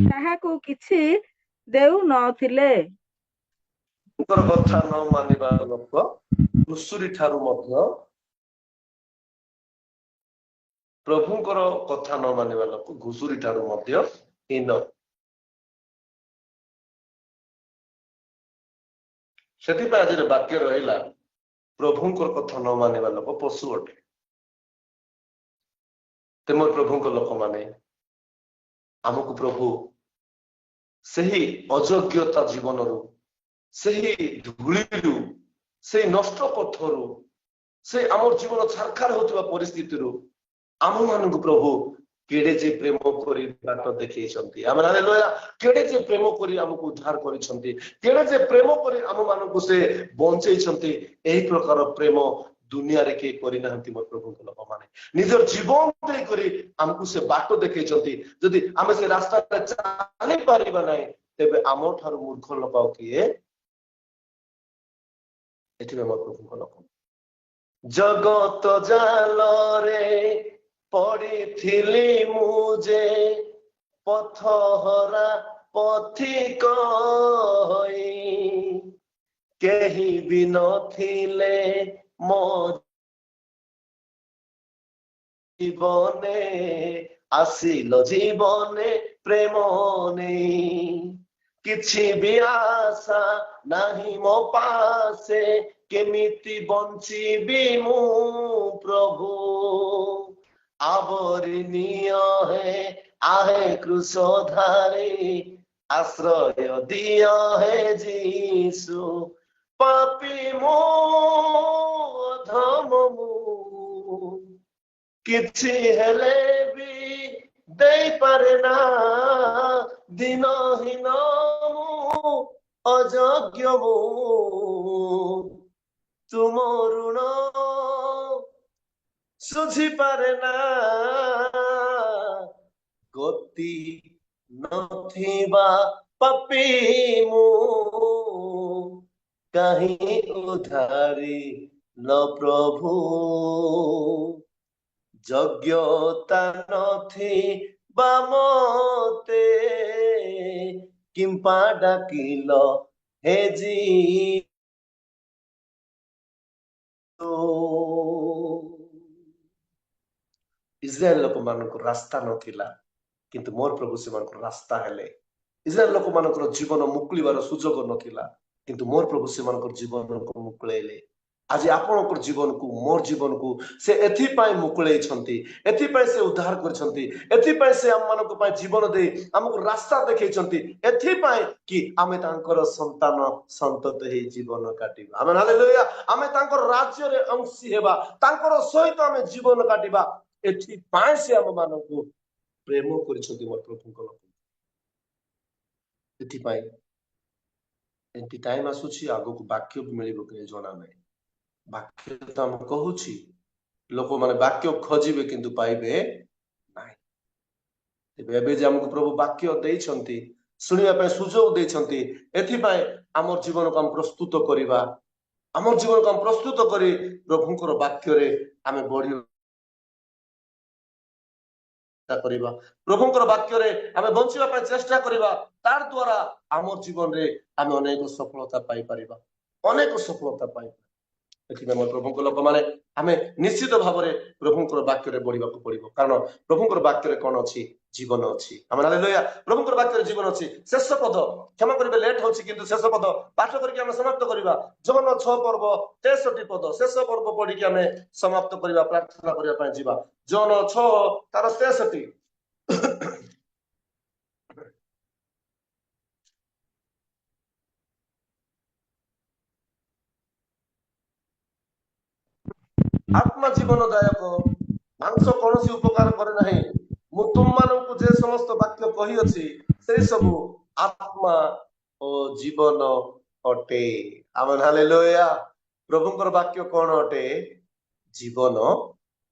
ତାହାକୁ କିଛି ଦେଉନଥିଲେ। କଥା ନ ମାନିବା ଲୋକ ଘୁଷୁରୀ ଠାରୁ ମଧ୍ୟ, ପ୍ରଭୁଙ୍କର କଥା ନ ମାନିବା ଲୋକ ଘୁଷୁରୀ ଠାରୁ ମଧ୍ୟ ହୀନ। ସେଥିପାଇଁ ଆଜିର ବାକ୍ୟ ରହିଲା, ପ୍ରଭୁଙ୍କର କଥା ନ ମାନିବା ଲୋକ ପଶୁ ଅଟେ। ତେମ ପ୍ରଭୁଙ୍କ ଲୋକମାନେ, ଆମକୁ ପ୍ରଭୁ ସେହି ଅଯୋଗ୍ୟତା ଜୀବନରୁ, ସେହି ଧୂଳିରୁ, ସେହି ନଷ୍ଟ ପଥରୁ, ସେ ଆମର ଜୀବନ ଛାରଖାର ହେଉଥିବା ପରିସ୍ଥିତିରୁ ଆମମାନଙ୍କୁ ପ୍ରଭୁ କେଡ଼େ ଯେ ପ୍ରେମ କରି ବାଟ ଦେଖେଇଛନ୍ତି। ଆମେ ହାଲେଲୁୟା, କେଡ଼େ ଯେ ପ୍ରେମ କରି ଆମକୁ ଉଦ୍ଧାର କରିଛନ୍ତି, କେଡ଼େ ଯେ ପ୍ରେମ କରି ଆମମାନଙ୍କୁ ସେ ବଞ୍ଚେଇଛନ୍ତି। ଏହି ପ୍ରକାର ପ୍ରେମ ଦୁନିଆରେ କେହି କରିନାହାନ୍ତି ମୋ ପ୍ରଭୁଙ୍କ ଲୋକମାନେ। ନିଜର ଜୀବନ ଦେଇକରି ଆମକୁ ସେ ବାଟ ଦେଖେଇଛନ୍ତି। ଯଦି ଆମେ ସେ ରାସ୍ତାରେ ଚାଲି ପାରିବା ନାହିଁ, ତେବେ ଆମ ଠାରୁ ମୂର୍ଖ ଲୋକ ଆଉ କିଏ? ଏଥିପାଇଁ ମୋ ପ୍ରଭୁଙ୍କ ଲୋକ, ଜଗତ ଜାଲରେ ପଡ଼ିଥିଲି ମୁଁ ଯେ, ପଥହରା ପଥିକ ହୋଇ, କେହି ବି ନଥିଲେ ମୋ ଜୀବନେ, ଆସିଲ ଜୀବନେ ପ୍ରେମ ନେଇ। କିଛି ବି ଆଶା ନାହିଁ ମୋ ପାଶେ, କେମିତି ବଞ୍ଚିବି ମୁଁ ପ୍ରଭୁ। ଆବରି ନିଅ ହେ आहे କ୍ରୁଶଧାରୀ, ଆଶ୍ରୟ ଦିଅ ହେ ଯୀଶୁ। ପାପୀ ମୁଁ ଅଧମ ମୁଁ, କିଛି ହେଲେ ବି ଦେଇପାରେ ନା, ଦିନହୀନ ମୁଁ, ଅଯୋଗ୍ୟ ମୁଁ, ତୁମ ଋଣ ସୁଝିପାରେ ନା, ଗତି ନଥିବା ପାପୀ ମୁଁ, କାହିଁ ଉଦ୍ଧାରି ଲ ପ୍ରଭୁ। ଯୋଗ୍ୟତା ନଥିବା ମତେ, କିମ୍ପା ଡାକିଲ ହେ ଇସ୍ରାଏଲ ଲୋକମାନଙ୍କର ରାସ୍ତା ନଥିଲା, କିନ୍ତୁ ମୋର ପ୍ରଭୁ ସେମାନଙ୍କର ରାସ୍ତା ହେଲେ। ଇସ୍ରାଏଲ ଲୋକମାନଙ୍କର ଜୀବନ ମୁକୁଳିବାର ସୁଯୋଗ ନଥିଲା, କିନ୍ତୁ ମୋର ପ୍ରଭୁ ସେମାନଙ୍କର ଜୀବନକୁ ମୁକୁଳେଇଲେ। ଆଜି ଆପଣଙ୍କର ଜୀବନକୁ, ମୋର ଜୀବନକୁ ସେ ଏଥିପାଇଁ ମୁକୁଳେଇଛନ୍ତି, ଏଥିପାଇଁ ସେ ଉଦ୍ଧାର କରିଛନ୍ତି, ଏଥିପାଇଁ ସେ ଆମମାନଙ୍କ ପାଇଁ ଜୀବନ ଦେଇ ଆମକୁ ରାସ୍ତା ଦେଖେଇଛନ୍ତି, ଏଥିପାଇଁ କି ଆମେ ତାଙ୍କର ସନ୍ତାନ ସନ୍ତତି ହେଇ ଜୀବନ କାଟିବା। ଆମେ ହାଲେଲୁୟା, ଆମେ ତାଙ୍କର ରାଜ୍ୟରେ ଅଂଶୀ ହେବା, ତାଙ୍କର ସହିତ ଆମେ ଜୀବନ କାଟିବା। ଏଥିପାଇଁ ସେ ଆମମାନଙ୍କୁ ପ୍ରେମ କରିଛନ୍ତି ମୋ ପ୍ରଭୁଙ୍କ ଲୋକ। ଏଥିପାଇଁ ଏମିତି ଟାଇମ ଆସୁଛି, ଆଗକୁ ବାକ୍ୟ ମିଳିବ କି ଜଣା ନାହିଁ। ବାକ୍ୟ ତ ଆମେ କହୁଛି, ଲୋକମାନେ ବାକ୍ୟ ଖୋଜିବେ କିନ୍ତୁ ପାଇବେ ନାହିଁ। ତେବେ ଏବେ ଯେ ଆମକୁ ପ୍ରଭୁ ବାକ୍ୟ ଦେଇଛନ୍ତି, ଶୁଣିବା ପାଇଁ ସୁଯୋଗ ଦେଇଛନ୍ତି, ଏଥିପାଇଁ ଆମର ଜୀବନକୁ ଆମେ ପ୍ରସ୍ତୁତ କରିବା। ଆମର ଜୀବନକୁ ଆମେ ପ୍ରସ୍ତୁତ କରି ପ୍ରଭୁଙ୍କର ବାକ୍ୟରେ ଆମେ ବଢିବା କରିବା, ପ୍ରଭୁଙ୍କର ବାକ୍ୟରେ ଆମେ ବଞ୍ଚିବା ପାଇଁ ଚେଷ୍ଟା କରିବା। ତାର ଦ୍ୱାରା ଆମ ଜୀବନରେ ଆମେ ଅନେକ ସଫଳତା ପାଇପାରିବା, ଅନେକ ସଫଳତା ପାଇପାରିବା। ଏଥିପାଇଁ ମୋ ପ୍ରଭୁଙ୍କ ଲୋକମାନେ, ଆମେ ନିଶ୍ଚିତ ଭାବରେ ପ୍ରଭୁଙ୍କର ବାକ୍ୟରେ ବଢିବାକୁ ପଡିବ, କାରଣ ପ୍ରଭୁଙ୍କର ବାକ୍ୟରେ କଣ ଅଛି? ଜୀବନ ଅଛି। ଆମେ ହାଲେଲୁୟା, ପ୍ରଭୁଙ୍କର ବାକ୍ୟରେ ଜୀବନ ଅଛି। ଶେଷ ପଦ, କ୍ଷମା କରିବେ ଲେଟ୍ ହଉଛି, କିନ୍ତୁ ଶେଷ ପଦ ପାଠ କରିକି ଆମେ ସମାପ୍ତ କରିବା। ଜହନ 6 ପର୍ବ 63 ପଦ, ଶେଷ ପର୍ବ ପଢିକି ଆମେ ସମାପ୍ତ କରିବା, ପ୍ରାର୍ଥନା କରିବା ପାଇଁ ଯିବା। ଜହନ 6 ତାର 63। ଆତ୍ମା ଜୀବନଦାୟକ, ମାଂସ କୌଣସି ଉପକାର କରେ ନାହିଁ। ମୁଁ ତୁମମାନଙ୍କୁ ଯେ ସମସ୍ତ ବାକ୍ୟ କହିଅଛି, ସେଇ ସବୁ ଆତ୍ମା ଓ ଜୀବନ ଅଟେ। ଆମେନ୍ ହାଲେଲୁୟା। ପ୍ରଭୁଙ୍କର ବାକ୍ୟ କଣ ଅଟେ? ଜୀବନ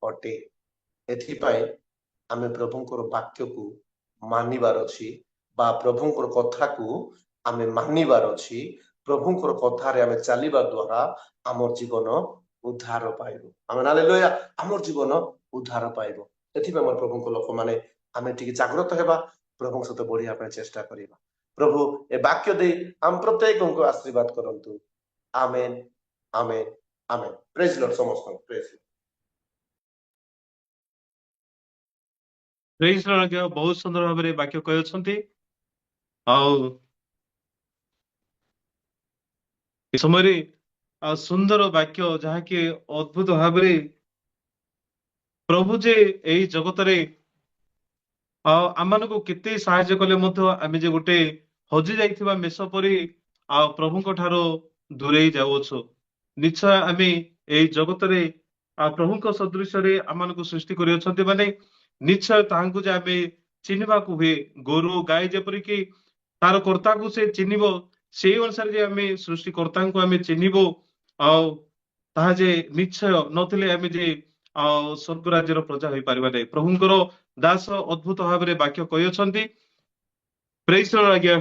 ଅଟେ। ଏଥିପାଇଁ ଆମେ ପ୍ରଭୁଙ୍କର ବାକ୍ୟକୁ ମାନିବାର ଅଛି, ବା ପ୍ରଭୁଙ୍କର କଥାକୁ ଆମେ ମାନିବାର ଅଛି। प्रभुंकर कथारे आमे चलिबा द्वारा आमर जीवन उद्धार पाइबो। आमे हालेलुया आमर जीवन उद्धार पाइबो। एथिबे हमर प्रभुंकर लोक माने आमे टिके जागृत हेबा, प्रभु सहित बढ़िया पे चेष्टा करिबा। प्रभु ए वाक्य दे आम प्रत्येक को आशीर्वाद करंतु। आमेन आमेन आमेन। प्रेज लॉर्ड समस्त प्रेज। प्रेज लॉर्ड आज्ञा बहुत सुंदर भाव में वाक्य कहउछंती आउ ए समय सुंदर वाक्य जहा कि अद्भुत भाव में प्रभु जे एई जगत रे आम को केते साहाय्य कले मध्य आमे जे गोटे हजि जाइथिबा मेष परी प्रभुଙ୍କ ଠାରୁ दूरेई जाउछु। निश्चय आमे एई जगत रे प्रभुଙ୍କ सदृश रे आम को सृष्टि करियछंती माने निश्चय तांकु जे आमे चिन्हबा को हुए। गोरु गाय जेपरि कि तार कर्ता को से चिन्हिबो से अनुसार जे आमे सृष्टिकर्ता को आमे चिन्हिबो ताहा जे निश्चय नथिले आमे जे स्वर्ग राज्यर प्रजा होई परिबा नै। प्रभुଙ୍କର दास अद्भुत भाव में वाक्य कहउछंती। प्रेज द लॉर्ड आज्ञा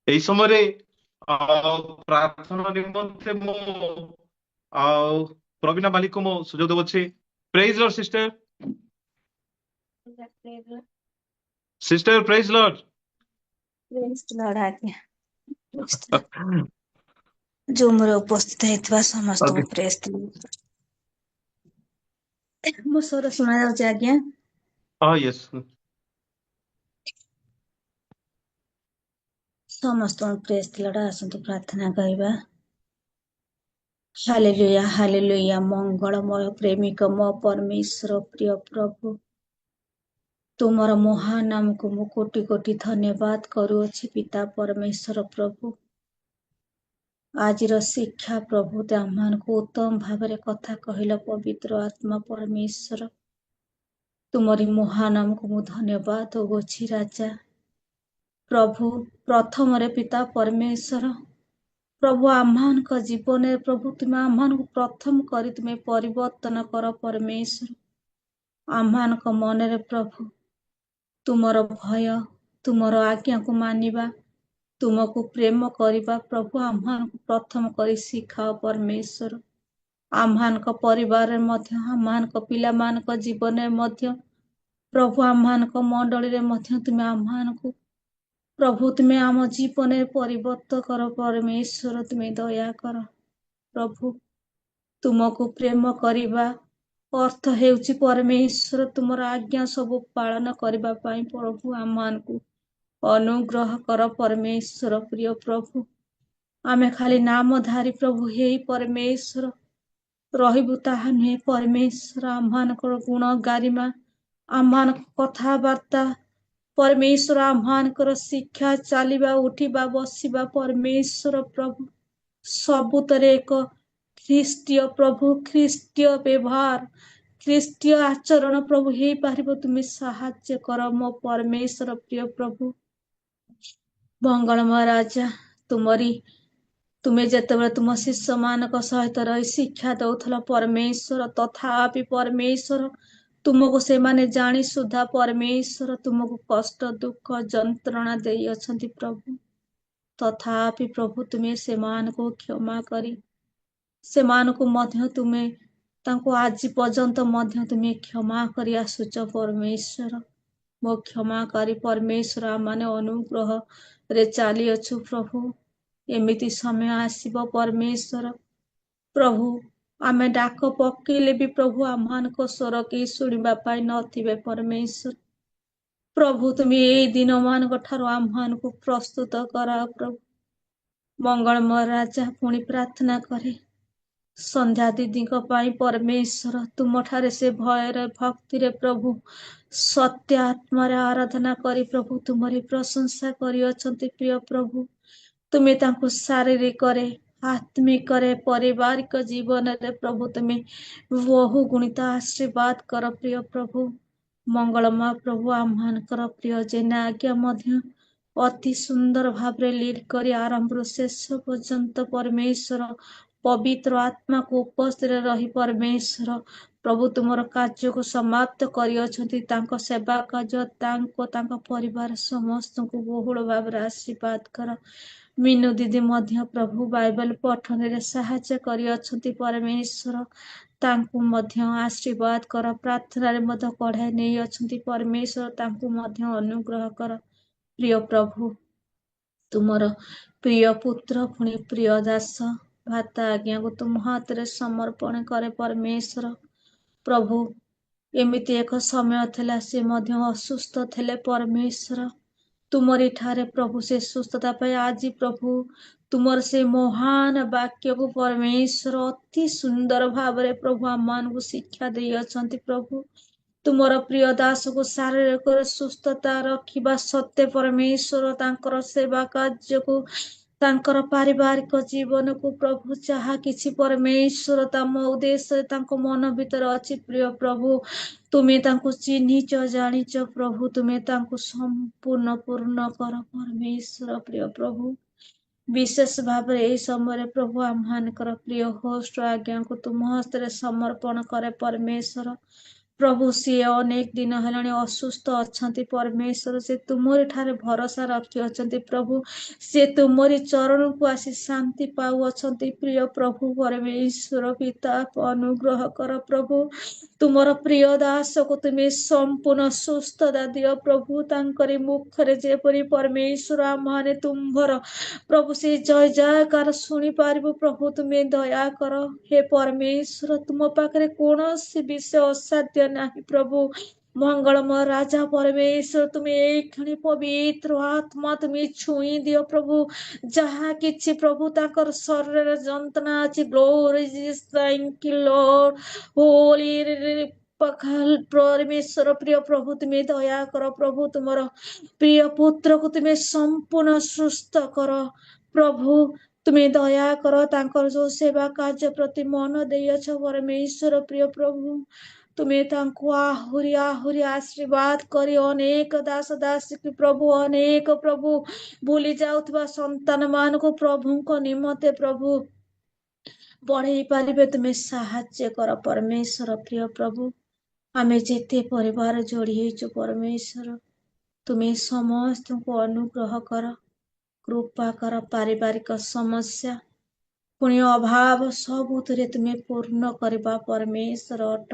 एई समय रे प्रार्थना निमंते मो प्रवीणा मालिक को मो सुजोग देवछि। Praise lord sister sister praise lord आज्ञा जूम रे उपस्थित हेतबा समस्त ओके प्रेस मो स्वर सुना जाउछ आज्ञा। यस समस्त प्रेस लड़ा आसंतु प्रार्थना करिबा। Hallelujah hallelujah. मंगलमय प्रेमिक मो परमेश्वर प्रिय प्रभु तुमर महान नाम को मु कोटि कोटि धन्यवाद करूअछि पिता परमेश्वर प्रभु। आजिर शिक्षा प्रभु आम को उत्तम भाव कथा कहल पवित्र आत्मा परमेश्वर तुमरी महान नाम को मु धन्यवाद दउछि राजा प्रभु। प्रथम रे पिता परमेश्वर प्रभु आम्हान का जीवन प्रभु तुम्हें आम्हान को प्रथम करी तुम्हें परिवर्तन कर परमेश्वर। आम्हान का मन रे प्रभु तुमर भय तुमर आज्ञा को मानिबा तुमको प्रेम करिबा प्रभु आम्हान को प्रथम करी शिखाओ परमेश्वर। आम्हान का परिवार रे मध्य आम्हान का पिला मान का जीवन रे मध्य प्रभु आम्हान का मंडली रे मध्य तुम्हें आम्हान को प्रभु तुम्हें आम जीवन रे परिवर्तन कर परमेश्वर। तुम्हें दया कर प्रभु। तुमको प्रेम करिबा अर्थ हेउची परमेश्वर तुमर आज्ञा सब पालन करिबा पाई प्रभु आम्हान को अनुग्रह कर परमेश्वर प्रिय प्रभु। आमे खाली नामधारी प्रभु हे परमेश्वर रहिबु ताहा नुहे परमेश्वर। आम्हानकर गुण गारिमा आम्हान कथाबार्ता परमेश्वर आम्हानकर शिक्षा चलिबा उठिबा बसिबा परमेश्वर प्रभु सबुतरे एक ख्रीष्टीय प्रभु ख्रीष्टीय व्यवहार ख्रीष्टीय आचरण प्रभु हे पारिबो तुमे साहाय्य कर मो परमेश्वर प्रिय प्रभु। मंगलमय राजा तुम्हें जेतेबेले तुम शिष्य मान सहित रही शिक्षा दउथला परमेश्वर तथापि परमेश्वर तुमको से माने जानी सुधा परमेश्वर तुमको कष्ट दुख जंत्रणा देई अछंती प्रभु। तथापि प्रभु तुम्हें से मान को क्षमा करी से मान को मध्य तुम्हें तांको आज पर्यंत मध्य तुम्हें क्षमा करी आसुच परमेश्वर। मो क्षमा करी परमेश्वर माने अनुग्रह रे चाली अछु प्रभु। एमिति समय आसीबो परमेश्वर प्रभु आमे डाक पकेले भी प्रभु आम्हान को स्वर के सुनिबा पाई नथिबे परमेश्वर। प्रभु तुम्हें ए दिन मान ठारो आम्हान को प्रस्तुत करा प्रभु। मंगलमय राजा पुणी प्रार्थना करे संध्या दीदी को पाई परमेश्वर तुम ठारे से भय रे भक्ति रे प्रभु सत्य आत्मा रे आराधना करी प्रभु तुम्हारी प्रशंसा करी अछंती प्रिय प्रभु। तुम्हें तांको शारीरिक रे आत्मिक रे पारिवारिक जीवन रे प्रभु तुम्हें बहु गुणित आशीर्वाद कर प्रिय प्रभु। मंगलमय प्रभु आम्हानकर प्रिय जेना आज्ञा मध्य अति सुंदर भाव लीड करी आरंभ शेष पर्यंत परमेश्वर पवित्र आत्मा को उपस्थित रही परमेश्वर प्रभु तुमर कार्य को समाप्त करियछंती तांको सेवा कार्य तांको परिवार समस्त को बहुल भाव आशीर्वाद कर मीनू दीदी मध्य प्रभु बाइबल पठन रे सहायता करियछंती परमेश्वर तांको मध्य आशीर्वाद कर प्रार्थना रे मध्य कढ़ाई नहीं अछंती परमेश्वर तांको मध्य अनुग्रह कर प्रिय प्रभु तुमर प्रिय पुत्र पुणी प्रिय दास भाता आज्ञा को तुम हाथ रे समर्पण करे परमेश्वर प्रभु एमिति एक समय थिला से मध्य असुस्थ थिले परमेश्वर तुमरी ठारे प्रभु से सुस्थता पाए आज प्रभु तुमर से महान वाक्य को परमेश्वर अति सुंदर भाव रे प्रभु आमान को शिक्षा दे अछंती प्रभु तुमर प्रिय दास को शारीरिक सुस्थता रखिबा सत्य परमेश्वर तांकर सेवा कार्य को तांकर पारिवारिक जीवन को प्रभु चाहा किछि परमेश्वर तम उद्देश्य तांको मन भीतर अछि प्रिय प्रभु तुमे तांको चिन्हिच जानिच प्रभु तुमे तांको संपूर्ण पूर्ण कर परमेश्वर प्रिय प्रभु विशेष भाव ए समय प्रभु आम्हानकर प्रिय होस्ट आज्ञा को तुम हस्ते समर्पण करे परमेश्वर प्रभु सी अनेक दिन हेलाणी असुस्थ अछंती परमेश्वर से तुमरी ठारे भरोसा रखी अछंती प्रभु से तुमरी चरण को आसी शांति पाउ अछंती प्रिय प्रभु परमेश्वर पिता अनुग्रह कर प्रभु तुमर प्रिय दास को तुम्हें संपूर्ण सुस्थता दियो प्रभु तांकरी मुखरे जेपरी परमेश्वर आमाने तुम्भर प्रभु से जय जयकार शुणी पारिबु प्रभु तुम्हें दया कर हे परमेश्वर तुम पाखरे कौनसी विषय असाध्य नहीं प्रभु मंगलमय राजा परमेश्वर तुम्हें एक क्षण पवित्र आत्मा तुम्हें छुई दियो प्रभु जहाँ किछि प्रभु ताकर शरीर जंतना अछि glory thank you lord holy पखाल परमेश्वर प्रिय प्रभु तुम्हें दया कर प्रभु तुमर प्रिय पुत्र को तुम्हें संपूर्ण सुस्थ कर प्रभु तुम्हें दया कर तांकर जो सेवा कार्य प्रति मन देयछ परमेश्वर प्रिय प्रभु तुम्हें तांको आहुरी आहुरी आशीर्वाद करी अनेक दास दासी की प्रभु अनेक प्रभु भूली जाउथबा संतान मान को प्रभु को निमते प्रभु बढ़ई पारिबे तुम्हें साहाय्य कर परमेश्वर प्रिय प्रभु आमे जेते परिवार जोड़ी हेचु परमेश्वर तुम्हें समस्त को अनुग्रह कर कृपा कर पारिवारिक समस्या पुण्य अभाव सबुतरे तुम्हें पूर्ण करबा परमेश्वर अट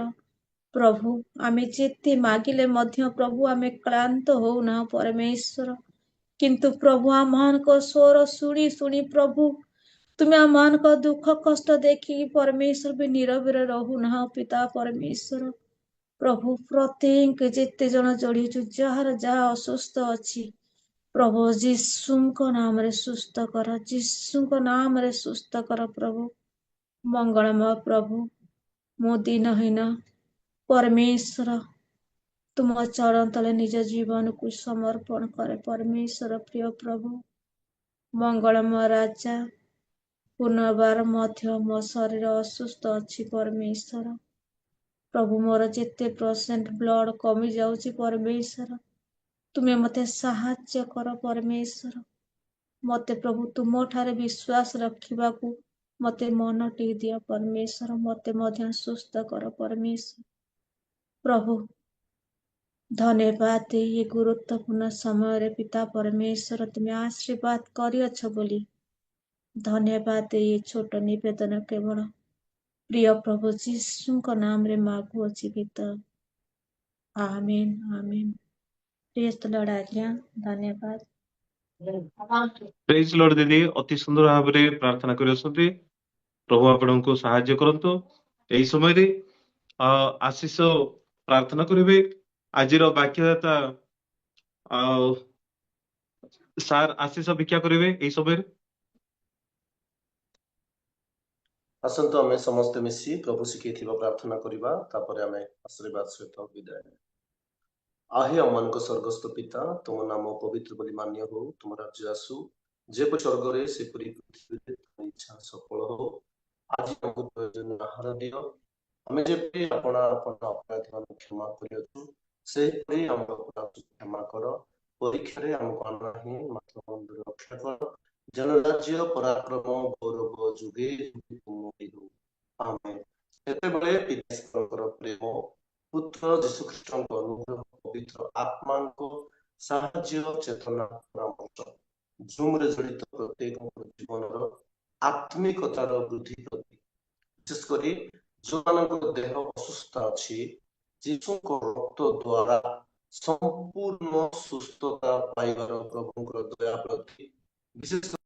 प्रभु आमे जेते मागिले मध्य प्रभु आमे क्लांत हो ना परमेश्वर किंतु प्रभु आमान को स्वर शुणी शुणी प्रभु तुम्हें आमान को दुख कष्ट देखी परमेश्वर भी नीरव रहु ना पिता परमेश्वर प्रभु प्रत्येक जेते जन जोड़ी जार जहा असुस्थ अच्छी प्रभु जीशुको नाम रे सुस्थ कर जीशुको नाम रे सुस्थ कर प्रभु मंगलमय प्रभु मो दिनहीन परमेश्वर तुम चरण तले निज जीवन को समर्पण करे परमेश्वर प्रिय प्रभु मंगलमय राजा पुनर्बार मध्य मो शरीर असुस्थ अच्छी परमेश्वर प्रभु मोर जेते परसेंट ब्लड कमी जाउची परमेश्वर तुम्हें मते साहाय्य कर परमेश्वर मते प्रभु तुम ठारे विश्वास रखिबा को मते मन टी दिया परमेश्वर मते मध्य सुस्थ कर परमेश्वर प्रभु धन्यवाद ये गुरुत्वपूर्ण समय रे पिता परमेश्वर तुम्हें आशीर्वाद करियछ बोली धन्यवाद ये छोट निवेदन केवल प्रिय प्रभु जीशुको नाम रे मागु अछि पिता आमीन आमीन प्रेज द लॉर्ड आज्ञा धन्यवाद प्रेज लॉर्ड दीदी अति सुंदर भाव में प्रार्थना करछथि प्रभु आपनको सहाय्य करंतु एई समय रे आशीष प्रार्थना करिवे आजिर वाक्यदाता सार आशीष भिक्षा करिवे एई समय रे आसंतु आमे समस्त मिसी प्रभु शिखैथिबा प्रार्थना करिबा तापरे आमे आशीर्वाद सहित विदाय आहे अमनको स्वर्गस्थ पिता तुम नाम पवित्र बोली मान्य हो तुम राज्य आसु जेपरि स्वर्गरे सेपरि पृथ्वीरे तुम इच्छा सफल हो आज हमको प्रयोजन आहार दियो आमे जेपरि आपण अपराध मान क्षमा करियछु सेपरि हमको अपराध क्षमा करो परीक्षा रे हमको अनहि मात्र मंदिर रक्षा करो जन राज्य पराक्रम गौरव जुगे तुम हो आमेन सेते बळे पिता ପ୍ରେମ ପୁତ୍ର ଯୀଶୁ ଖ୍ରୀଷ୍ଟଙ୍କ ଅନୁଗ୍ରହ ପବିତ୍ର ଆତ୍ମାଙ୍କ ସାହାଯ୍ୟ ଚେତନା ପରାମର୍ଶ ଜୁମ୍ରେ ଜଡ଼ିତ ପ୍ରତ୍ୟେକଙ୍କ ଜୀବନର ଆତ୍ମିକତାର ବୃଦ୍ଧି ପ୍ରତି ବିଶେଷ କରି ଯୋଉମାନଙ୍କ ଦେହ ଅସୁସ୍ଥ ଅଛି ଯୀଶୁଙ୍କ ରକ୍ତ ଦ୍ୱାରା ସମ୍ପୂର୍ଣ୍ଣ ସୁସ୍ଥତା ପାଇବାର ପ୍ରଭୁଙ୍କର ଦୟା ପ୍ରତି ବିଶେଷ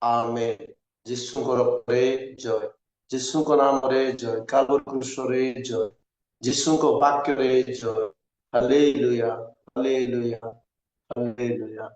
आमेन ଯୀଶୁଙ୍କର ପ୍ରେ ଜୟ ଯୀଶୁଙ୍କ ନାମରେ ଜୟ କାଲବରୀ କ୍ରୁଶରେ ଜୟ ଯୀଶୁଙ୍କ ବାକ୍ୟରେ ଜୟ ହାଲେଲୁୟା ହାଲେଲୁୟା ହାଲେଲୁୟା